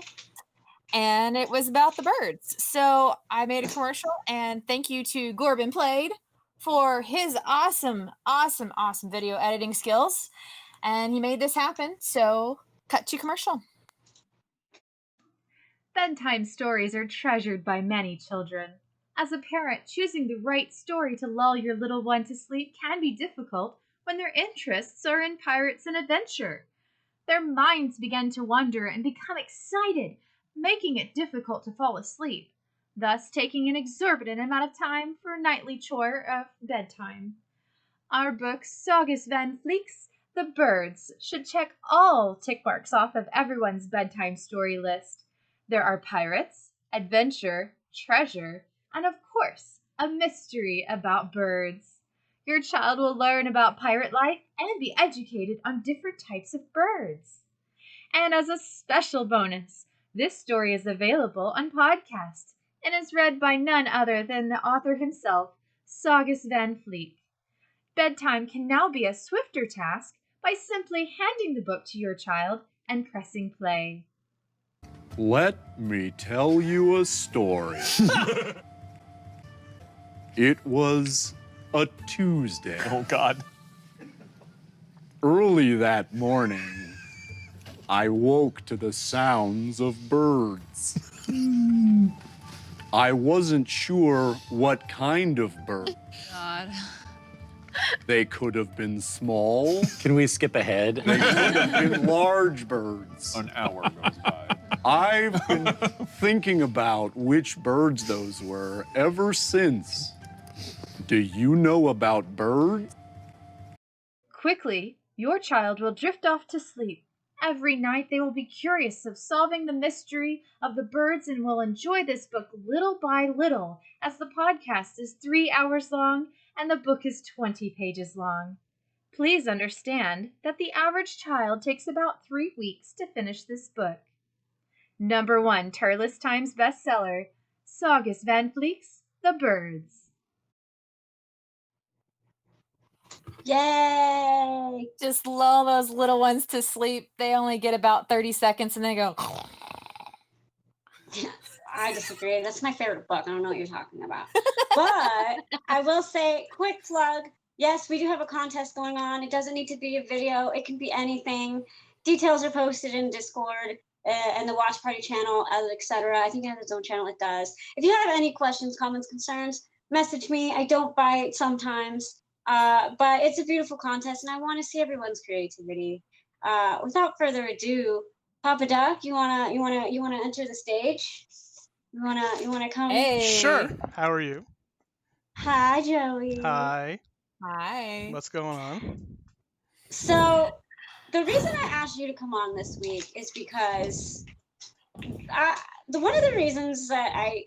and it was about the birds. So I made a commercial, and thank you to Gorbin Played for his awesome video editing skills. And he made this happen. So cut to commercial. Bedtime stories are treasured by many children. As a parent, choosing the right story to lull your little one to sleep can be difficult when their interests are in pirates and adventure. Their minds begin to wander and become excited, making it difficult to fall asleep, thus taking an exorbitant amount of time for a nightly chore of bedtime. Our book, Saugus Van Vliet's The Birds, should check all tick marks off of everyone's bedtime story list. There are pirates, adventure, treasure, and of course, a mystery about birds. Your child will learn about pirate life and be educated on different types of birds. And as a special bonus, this story is available on podcast and is read by none other than the author himself, Saugus Van Vliet. Bedtime can now be a swifter task by simply handing the book to your child and pressing play. Let me tell you a story. It was a Tuesday. Oh, God. Early that morning, I woke to the sounds of birds. I wasn't sure what kind of bird. God. They could have been small. Can we skip ahead? They could have been large birds. An hour goes by. I've been thinking about which birds those were ever since. Do you know about birds? Quickly, your child will drift off to sleep. Every night they will be curious of solving the mystery of the birds and will enjoy this book little by little, as the podcast is 3 hours long and the book is 20 pages long. Please understand that the average child takes about 3 weeks to finish this book. Number 1 Turles Times bestseller, Saugus Van Vliet's The Birds. Yay! Just lull those little ones to sleep. They only get about 30 seconds and they go. I disagree. That's my favorite book. I don't know what you're talking about. But I will say, quick plug. Yes, we do have a contest going on. It doesn't need to be a video. It can be anything. Details are posted in Discord and the Watch Party channel, etc. I think it has its own channel. It does. If you have any questions, comments, concerns, message me. I don't bite sometimes. But it's a beautiful contest, and I want to see everyone's creativity. Without further ado, Papa Duck, you wanna enter the stage? You wanna come? Hey. Sure. How are you? Hi, Joey. Hi. Hi. What's going on? So, the reason I asked you to come on this week is because one of the reasons that I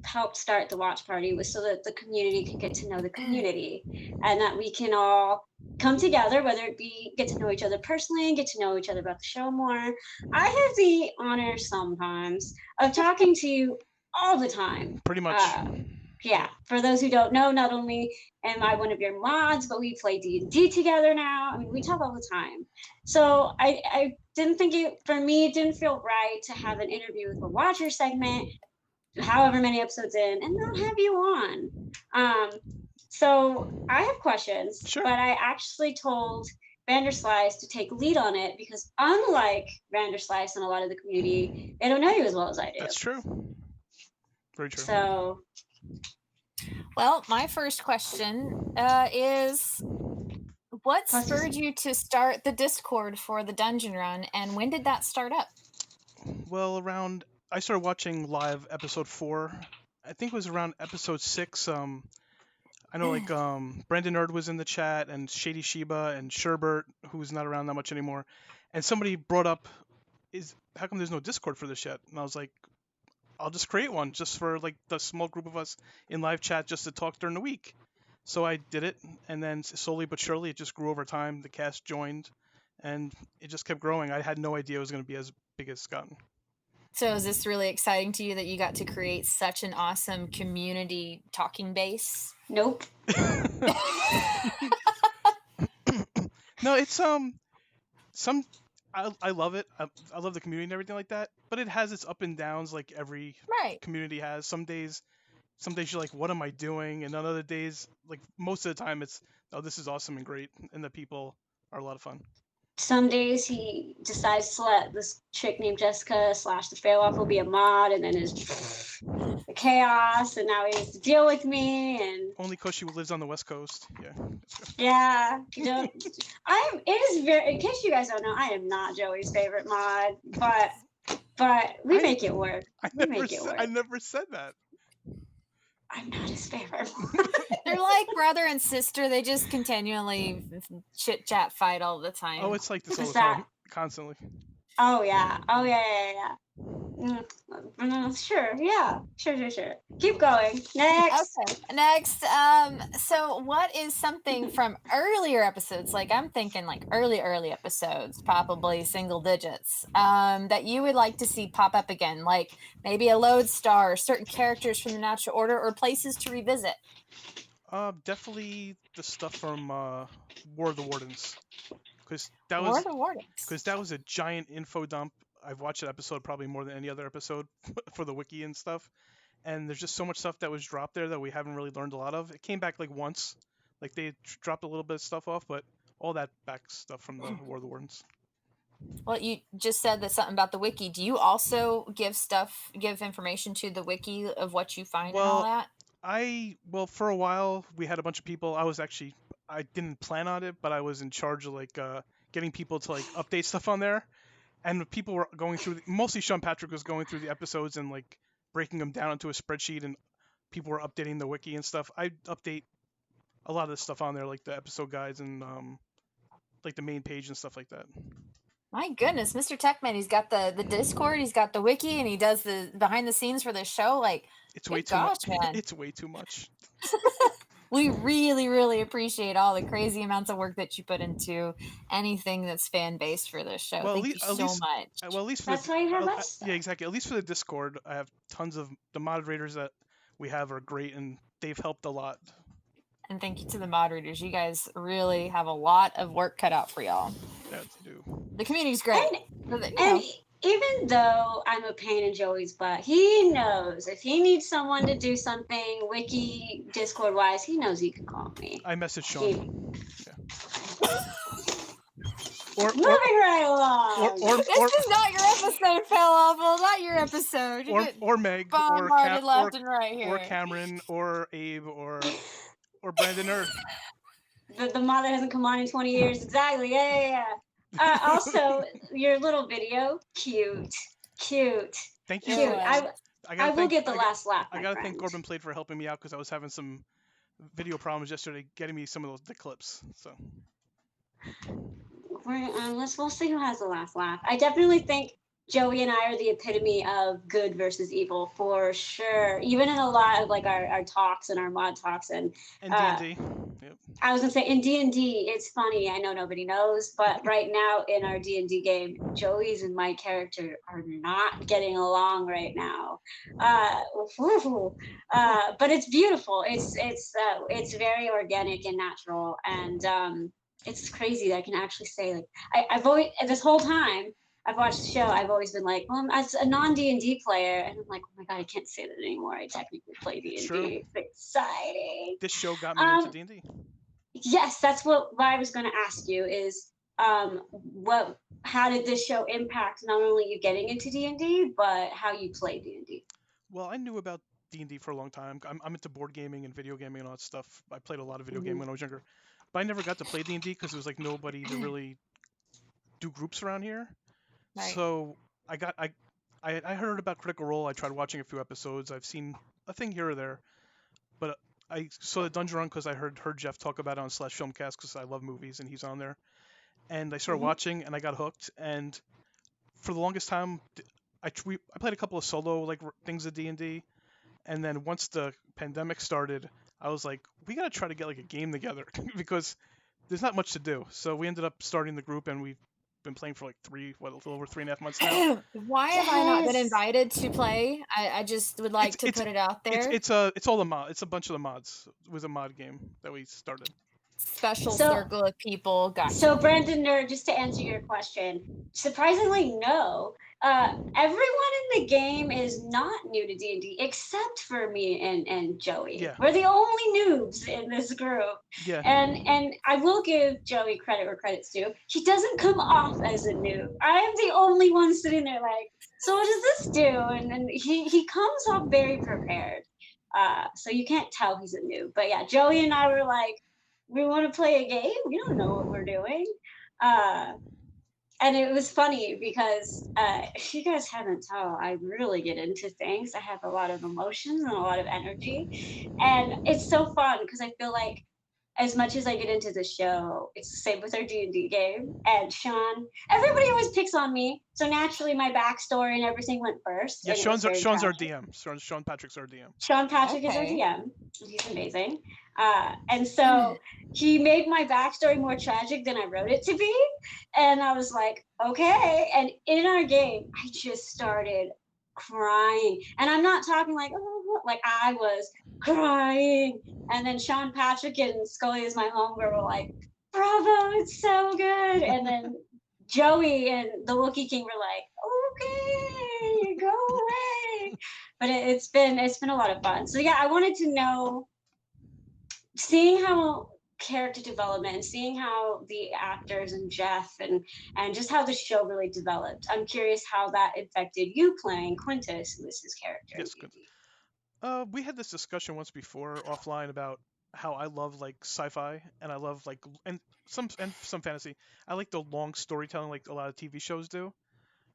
helped start the Watch Party was so that the community can get to know the community and that we can all come together, whether it be get to know each other personally, get to know each other about the show more. I have the honor sometimes of talking to you all the time. Pretty much. Yeah, for those who don't know, not only am I one of your mods, but we play D&D together now. I mean, we talk all the time. So I didn't think it didn't feel right to have an interview with a Watcher segment however many episodes in and not have you on. So I have questions, Sure. but I actually told Vanderslice to take lead on it because unlike Vanderslice and a lot of the community, they don't know you as well as I do. That's true. Very true. So, Well, my first question is, what spurred you to start the Discord for the Dungeon Run, and when did that start up? Well, I started watching live episode 4. I think it was around episode 6. I know Brandon Nerd was in the chat, and Shady Sheba, and Sherbert, who's not around that much anymore. And somebody brought up, how come there's no Discord for this yet? And I was like, I'll just create one just for the small group of us in live chat just to talk during the week. So I did it, and then slowly but surely it just grew over time. The cast joined, and it just kept growing. I had no idea it was going to be as big as it's gotten. So is this really exciting to you that you got to create such an awesome community talking base? nope. No, it's I love it. I love the community and everything like that. But it has its up and downs, like every Right. community has. Some days you're like, what am I doing? And on other days, like most of the time, it's, oh, this is awesome and great, and the people are a lot of fun. some days he decides to let this chick named Jessica / the Fairwalker be a mod, and then is chaos, and now he has to deal with me, and Only because she lives on the West Coast. Yeah. yeah, it is very, in case you guys don't know, I am not Joey's favorite mod, but we make it work. We make it work. I never said that. I'm not his favorite. They're like brother and sister. They just continually chit chat fight all the time. Oh, it's like this all the Is that- time, constantly. Oh yeah. Sure. Yeah. Sure. Keep going. Next. Okay. Next, so what is something from earlier episodes? Like I'm thinking like early episodes, probably single digits, that you would like to see pop up again, like maybe a lodestar, certain characters from the Natural Order, or places to revisit. Definitely the stuff from War of the Wardens, because that War was of the Wardens. because that was a giant info dump. I've watched that episode probably more than any other episode for the wiki and stuff. And there's just so much stuff that was dropped there that we haven't really learned a lot of. It came back like once, like they dropped a little bit of stuff off, but all that back stuff from the War of the Wardens. Well, you just said that something about the wiki. Do you also give information to the wiki of what you find and all that? For a while we had a bunch of people. I didn't plan on it, but I was in charge of like getting people to like update stuff on there. And people were going through, mostly Sean Patrick was going through the episodes and like breaking them down into a spreadsheet, and people were updating the wiki and stuff. I update a lot of the stuff on there, like the episode guides and like the main page and stuff like that. My goodness, Mr. Techman, he's got the Discord, he's got the wiki, and he does the behind the scenes for the show. Like, it's way too much, man. It's way too much. We really, really appreciate all the crazy amounts of work that you put into anything that's fan based for this show. Thank you so much. Well, at least for that's why you have us. Yeah, exactly. At least for the Discord, I have tons of the moderators that we have are great, and they've helped a lot. And thank you to the moderators. You guys really have a lot of work cut out for y'all. Yeah, they do. The community's great. And even though I'm a pain in Joey's butt, he knows if he needs someone to do something wiki Discord wise, he knows he can call me. I messaged Sean. Moving right along. This is not your episode, Falafel. Not your episode. Or Meg, bombarded left and right here. Or Cameron, or Abe, or Brandon Earth. The mod that hasn't come on in 20 years. Exactly. Yeah. Also, your little video, cute. Thank you. Cute. I will get the last laugh. I gotta thank Corbin Plate for helping me out, because I was having some video problems yesterday, getting me some of the clips. So we'll see who has the last laugh. I definitely think Joey and I are the epitome of good versus evil for sure. Even in a lot of like our talks and our mod talks and D&D. Yep. I was gonna say in D&D, it's funny. I know nobody knows, but right now in our D&D game, Joey's and my character are not getting along right now. But it's beautiful. It's very organic and natural, and it's crazy that I can actually say like I've always this whole time I've watched the show, I've always been like, well, as a non-D&D player, and I'm like, oh my god, I can't say that anymore. I technically play D&D. True. It's exciting. This show got me into D&D. Yes, that's what I was going to ask you is, how did this show impact not only you getting into D&D, but how you play D&D? Well, I knew about D&D for a long time. I'm into board gaming and video gaming and all that stuff. I played a lot of video gaming when I was younger, but I never got to play D&D because there was like nobody to really do groups around here. Right. So I heard about Critical Role. I tried watching a few episodes. I've seen a thing here or there, but I saw the Dungeon Run because I heard Jeff talk about it on /Filmcast because I love movies and he's on there. And I started watching and I got hooked. And for the longest time, I played a couple of solo like things of D&D. And then once the pandemic started, I was like, we got to try to get like a game together because there's not much to do. So we ended up starting the group, and we've been playing for like a little over 3.5 months now. Why have I not been invited to play? I just would like to put it out there. It's all the mod. It's a bunch of the mods. It was a mod game that we started. Special circle of people. Gotcha. So Brandon Nerd, just to answer your question, surprisingly no, Everyone in the game is not new to D&D except for me and Joey. Yeah. We're the only noobs in this group. Yeah. And I will give Joey credit where credit's due. He doesn't come off as a noob. I am the only one sitting there like, so what does this do? And he comes off very prepared. So you can't tell he's a noob. But yeah, Joey and I were like, we want to play a game? We don't know what we're doing. And it was funny because if you guys haven't told, I really get into things. I have a lot of emotions and a lot of energy. And it's so fun because I feel like as much as I get into the show, it's the same with our D&D game. And Sean, everybody always picks on me. So naturally my backstory and everything went first. Yeah, and it was very Sean's our tragic. DM. Sean Patrick's our DM. Sean Patrick is our Okay. DM. He's amazing. And so he made my backstory more tragic than I wrote it to be. And I was like, okay. And in our game, I just started crying. And I'm not talking like, oh, like I was crying. And then Sean Patrick and Scully is my homegirl were like, bravo, it's so good. And then Joey and the Wookiee King were like, okay, go away. But it's been a lot of fun. So yeah, I wanted to know, seeing how character development and seeing how the actors and Jeff and just how the show really developed. I'm curious how that affected you playing Quintus, who is his character. Yes, good. We had this discussion once before offline about how I love like sci-fi and I love like and some fantasy. I like the long storytelling like a lot of TV shows do.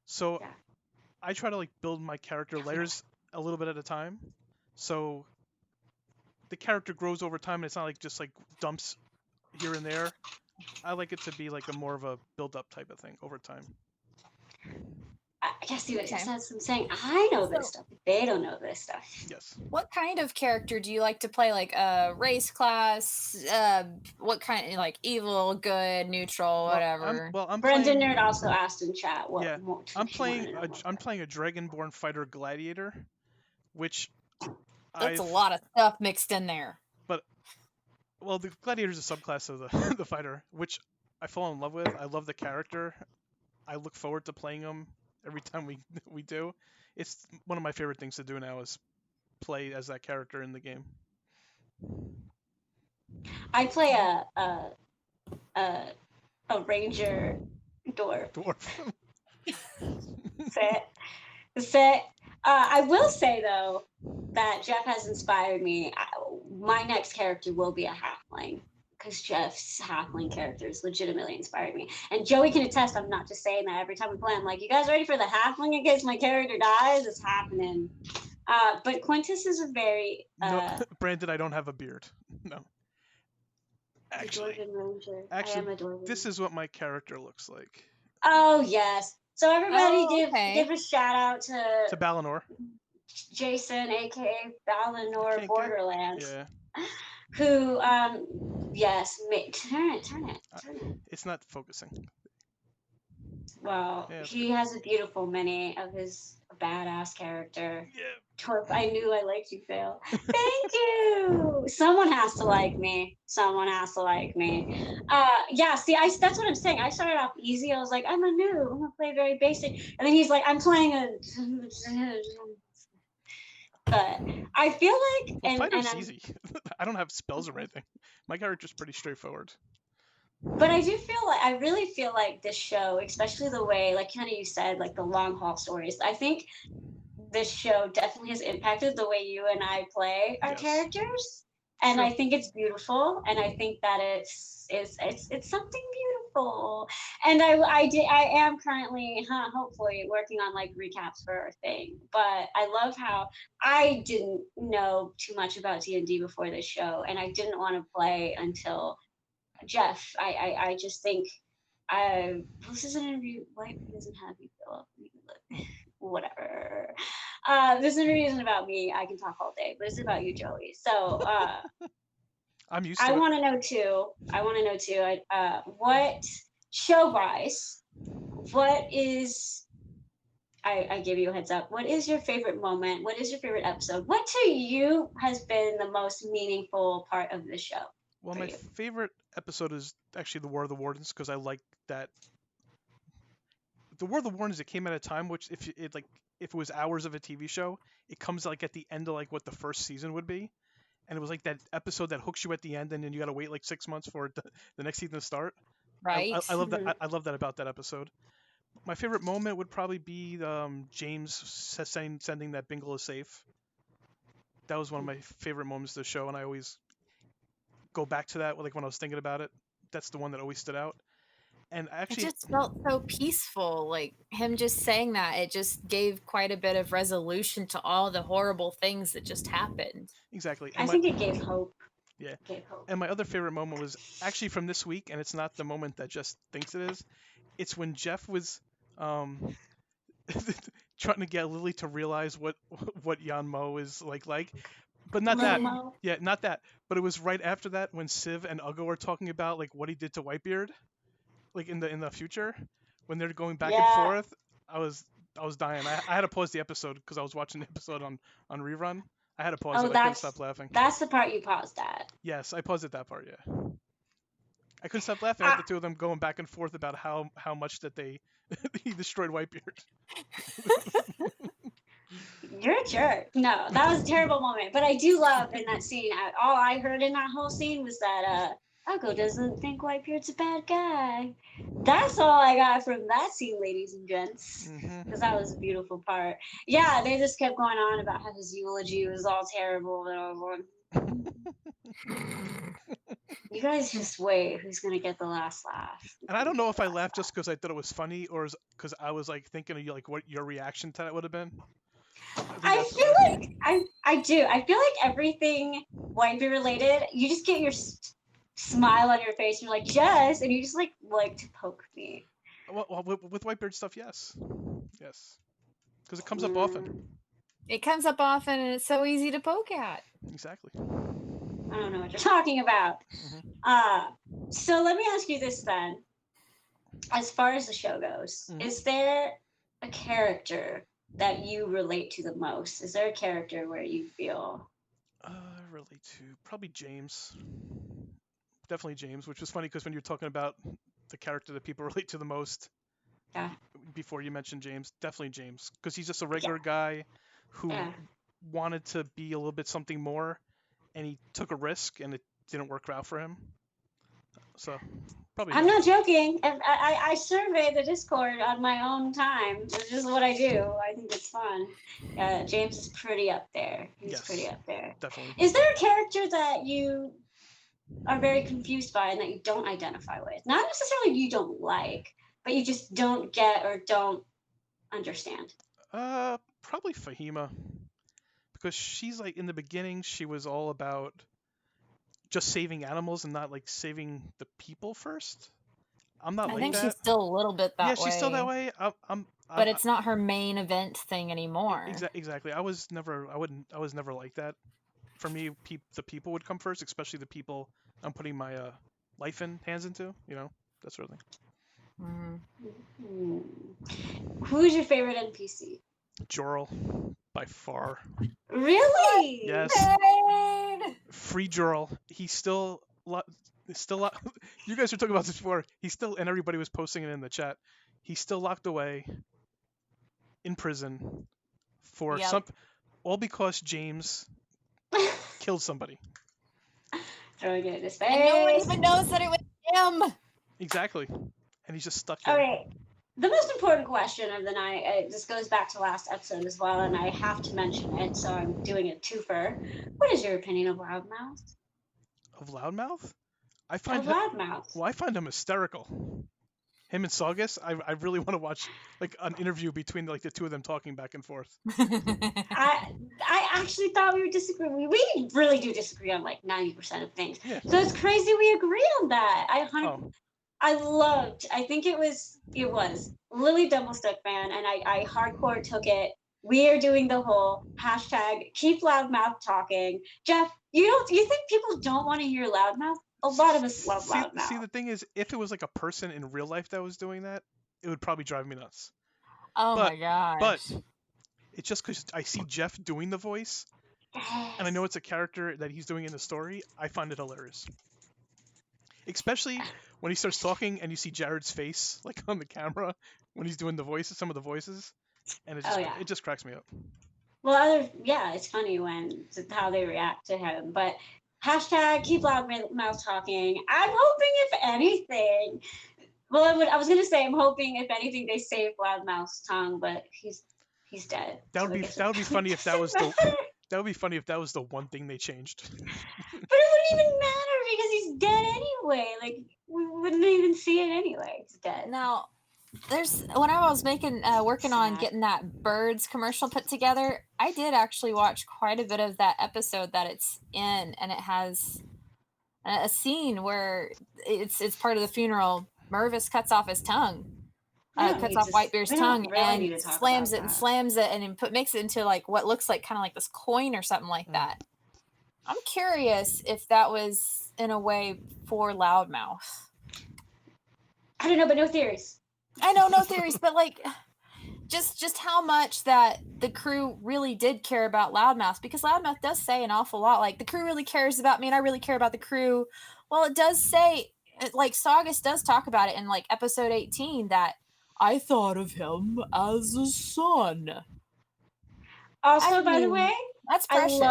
So Yeah. I try to like build my character layers a little bit at a time. So the character grows over time and it's not like just like dumps here and there. I like it to be like a more of a build-up type of thing over time. I guess see what Okay. I'm saying. I know this stuff. They don't know this stuff. Yes. What kind of character do you like to play? Like race class? What kind? Like evil, good, neutral, whatever. I'm Brendan playing, Nerd also asked in chat what. yeah, what I'm you wanna playing know about I'm that. playing a Dragonborn fighter gladiator, which That's a I've lot of stuff mixed in there. well, the gladiator is a subclass of the the fighter, which I fall in love with. I love the character. I look forward to playing him every time we do. It's one of my favorite things to do now is play as that character in the game. I play a ranger dwarf. Dwarf. Say, I will say though that Jeff has inspired me. My next character will be a halfling because Jeff's halfling characters legitimately inspired me. And Joey can attest. I'm not just saying that every time we play. I'm like, you guys ready for the halfling in case my character dies? It's happening. But Quintus is a very No, Brandon, I don't have a beard. No. Actually, Dwarven ranger. I am a dwarven. this is what my character looks like. Oh yes. So everybody Oh, okay. give a shout out To to Balinor. Jason, aka Balinor Okay, Borderlands, Yeah. who yes, turn it. It's not focusing. Well, Yeah, it's he has a beautiful mini of his badass character. Yeah. Torp, I knew I liked you, Phil. Thank you. Someone has to like me. Yeah, see, that's what I'm saying. I started off easy. I was like, I'm a noob. I'm gonna play very basic. And then he's like, I'm playing a. But I feel like, Well, and fighter's I'm, easy. I don't have spells or anything. My character's pretty straightforward. but I do feel like, I really feel like this show, especially the way, like kind of you said, like the long haul stories. I think this show definitely has impacted the way you and I play our Yes. characters, and True. I think it's beautiful, and I think that it's something beautiful, and I am currently hopefully working on like recaps for our thing, but I love how I didn't know too much about D&D before this show, and I didn't want to play until Jeff. I just think this is an interview. Why doesn't have you, Philip? Whatever. This interview isn't about me. I can talk all day, but it's about you, Joey. So I'm used to I it. want to know too. What show-wise? What is? I give you a heads up. What is your favorite moment? What is your favorite episode? What to you has been the most meaningful part of the show? Well, for my you? favorite episode is actually the War of the Wardens because I like that. the War of the Warrens, it came at a time which if it was hours of a TV show, it comes like at the end of like what the first season would be, and it was like that episode that hooks you at the end, and then you got to wait like 6 months for the next season to start. Right. I love that. I love that about that episode. My favorite moment would probably be James sending that Bingle is safe. That was one of my favorite moments of the show, and I always go back to that like when I was thinking about it. That's the one that always stood out. And actually, it just felt so peaceful. Like him just saying that, it just gave quite a bit of resolution to all the horrible things that just happened. Exactly. I think it gave hope. Yeah. Gave hope. And my other favorite moment was actually from this week, and it's not the moment that Jess thinks it is. It's when Jeff was trying to get Lily to realize what Yan Mo is like, but not that. Momo. Yeah, not that. But it was right after that when Civ and Uggo are talking about like what he did to Whitebeard, like in the future, when they're going back and forth. I was dying. I had to pause the episode because I was watching the episode on rerun. I had to pause it. I couldn't stop laughing. That's the part you paused at. Yes, I paused at that part. Yeah. I couldn't stop laughing at the two of them going back and forth about how much that he destroyed Whitebeard. You're a jerk. No, that was a terrible moment. But I do love in that scene. All I heard in that whole scene was that Uggo doesn't think Whitebeard's a bad guy. That's all I got from that scene, ladies and gents. Because that was a beautiful part. Yeah, they just kept going on about how his eulogy was all terrible. And I was like, you guys just wait. Who's gonna get the last laugh? And I don't know if I laughed just because I thought it was funny, or because I was like thinking of like what your reaction to that would have been. I feel like I do. I feel like everything Whitebeard related, you just get your smile on your face. And you're like, Jess, and you just like to poke me. Well, with Whitebeard stuff, yes, because it comes up often. It comes up often, and it's so easy to poke at. Exactly. I don't know what you're talking about. So let me ask you this then. As far as the show goes, is there a character that you relate to the most? Is there a character where you feel relate to probably James? Definitely James, which was funny because when you're talking about the character that people relate to the most, before you mentioned James, definitely James, because he's just a regular guy who wanted to be a little bit something more, and he took a risk, and it didn't work out for him. So probably. I'm not joking. I survey the Discord on my own time. It's just what I do. I think it's fun. James is pretty up there. He's pretty up there. Definitely. Is there a character that you are very confused by and that you don't identify with? Not necessarily you don't like, but you just don't get or don't understand. Probably Fahima. Because she's like, in the beginning, she was all about just saving animals and not like saving the people first. I'm not like that. I think she's still a little bit that way. Yeah, she's still that way. But it's not her main event thing anymore. Exactly. I was never like that. For me, the people would come first, especially the people I'm putting my hands into. You know, that sort of thing. Who's your favorite NPC? Jorl, by far. Really? Yes. Free Jorl. He's still. You guys were talking about this before. He's still, and everybody was posting it in the chat. He's still locked away in prison for all because James killed somebody. Throwing it in his face. And no one even knows that it was him. Exactly. And he's just stuck there. Okay. The most important question of the night, this goes back to last episode as well, and I have to mention it, so I'm doing a twofer. What is your opinion of Loudmouth? Of Loudmouth? I find him hysterical. Him and Saugus, I really want to watch like an interview between like the two of them talking back and forth. I actually thought we would disagree. We really do disagree on like 90% of things. Yeah. So it's crazy we agree on that. I think it was Lily Dumblestuck fan, and I hardcore took it. We are doing the whole hashtag keep Loudmouth talking. Jeff, you think people don't want to hear Loudmouth? A lot of us love Loudmouth. See, the thing is, if it was like a person in real life that was doing that, it would probably drive me nuts. My gosh. But it's just because I see Jeff doing the voice, and I know it's a character that he's doing in the story, I find it hilarious. Especially when he starts talking and you see Jared's face like on the camera when he's doing the voices, some of the voices, and it just cracks me up. Well, it's funny when how they react to him. But hashtag keep loudmouth talking. I'm hoping, if anything, I was gonna say I'm hoping, if anything, they save loudmouth's tongue, but he's dead. That would be funny if that was the one thing they changed. But it wouldn't even matter because he's dead anyway. Like, we wouldn't even see it anyway. He's dead. Now, when I was working on getting that Birds commercial put together, I did actually watch quite a bit of that episode that it's in, and it has a scene where it's part of the funeral. Mervis cuts off his tongue, cuts off Whitebeard's tongue, and slams it, and makes it into like what looks like kind of like this coin or something like that. I'm curious if that was in a way for Loudmouth. I don't know, but no theories. I know, no theories, but like just how much that the crew really did care about Loudmouth, because Loudmouth does say an awful lot. Like, the crew really cares about me and I really care about the crew. Well, it does say, like, Saugus does talk about it in like episode 18 that I thought of him as a son. Also, by the way, that's precious.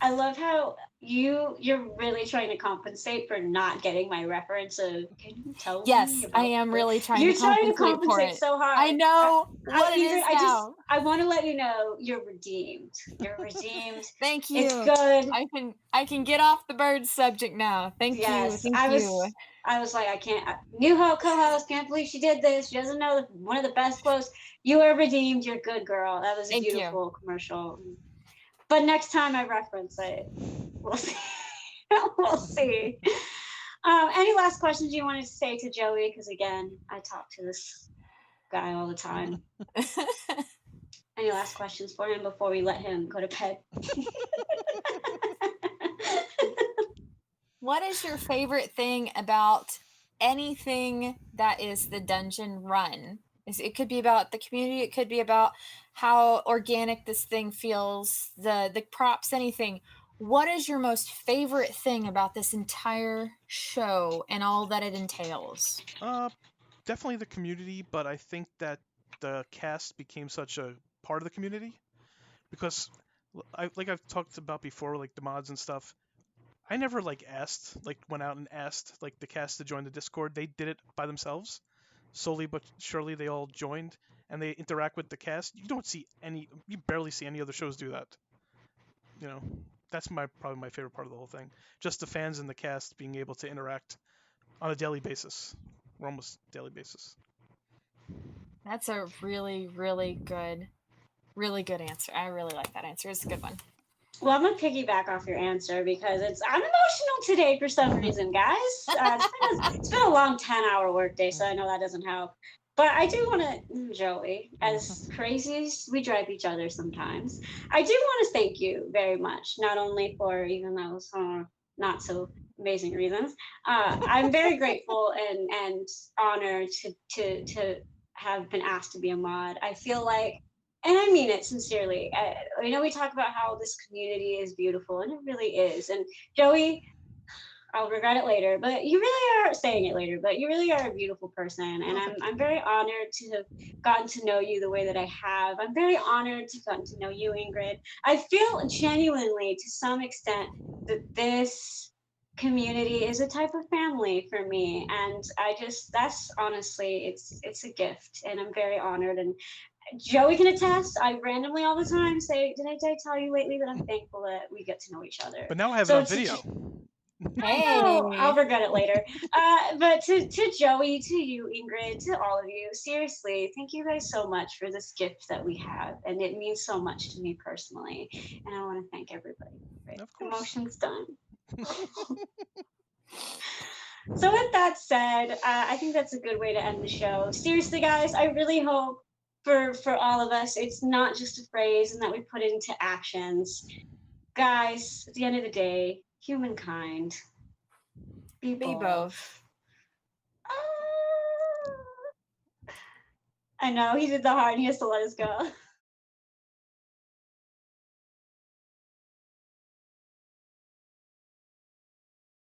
I love how you're really trying to compensate for not getting my reference of, can you tell me? Yes, I am really trying to compensate so hard. I know what it is now. I want to let you know you're redeemed. You're redeemed. Thank you. It's good. I can get off the bird subject now. Thank you. I was like, I can't. New co-host, can't believe she did this. She doesn't know one of the best quotes. You are redeemed. You're a good girl. That was a beautiful commercial. But next time I reference it, we'll see. We'll see. Any last questions you wanted to say to Joey? Because again, I talk to this guy all the time. Any last questions for him before we let him go to bed? What is your favorite thing about anything that is the dungeon run? It could be about the community. It could be about how organic this thing feels, the props, anything. What is your most favorite thing about this entire show and all that it entails? Definitely the community, but I think that the cast became such a part of the community because, like I've talked about before, like the mods and stuff. I never went out and asked like the cast to join the Discord. They did it by themselves. Slowly but surely they all joined and they interact with the cast. You barely see any other shows do that. You know, that's probably my favorite part of the whole thing. Just the fans and the cast being able to interact on a daily basis, or almost daily basis. That's a really, really good answer. I really like that answer. It's a good one. Well, I'm going to piggyback off your answer because I'm emotional today for some reason, guys. It's been a long 10-hour workday, so I know that doesn't help. But I do want to, Joey, as crazy as we drive each other sometimes, I do want to thank you very much, not only for even those not so amazing reasons. I'm very grateful and honored to have been asked to be a mod. I feel like, and I mean it sincerely. I know we talk about how this community is beautiful, and it really is. And Joey, I'll regret it later, but you really are saying it later, but you really are a beautiful person. And I'm very honored to have gotten to know you the way that I have. I'm very honored to have gotten to know you, Ingrid. I feel genuinely, to some extent, that this community is a type of family for me. And that's honestly, it's a gift. And I'm very honored. And Joey can attest. I randomly all the time say, did I tell you lately that I'm thankful that we get to know each other? But now I have it on video. Hey, I'll regret it later. But to Joey, to you, Ingrid, to all of you, seriously, thank you guys so much for this gift that we have. And it means so much to me personally. And I want to thank everybody. Right? Of course. Emotions done. So with that said, I think that's a good way to end the show. Seriously, guys, I really hope for all of us, it's not just a phrase and that we put it into actions. Guys, at the end of the day, humankind, be both. I know, he did the heart, he has to let us go.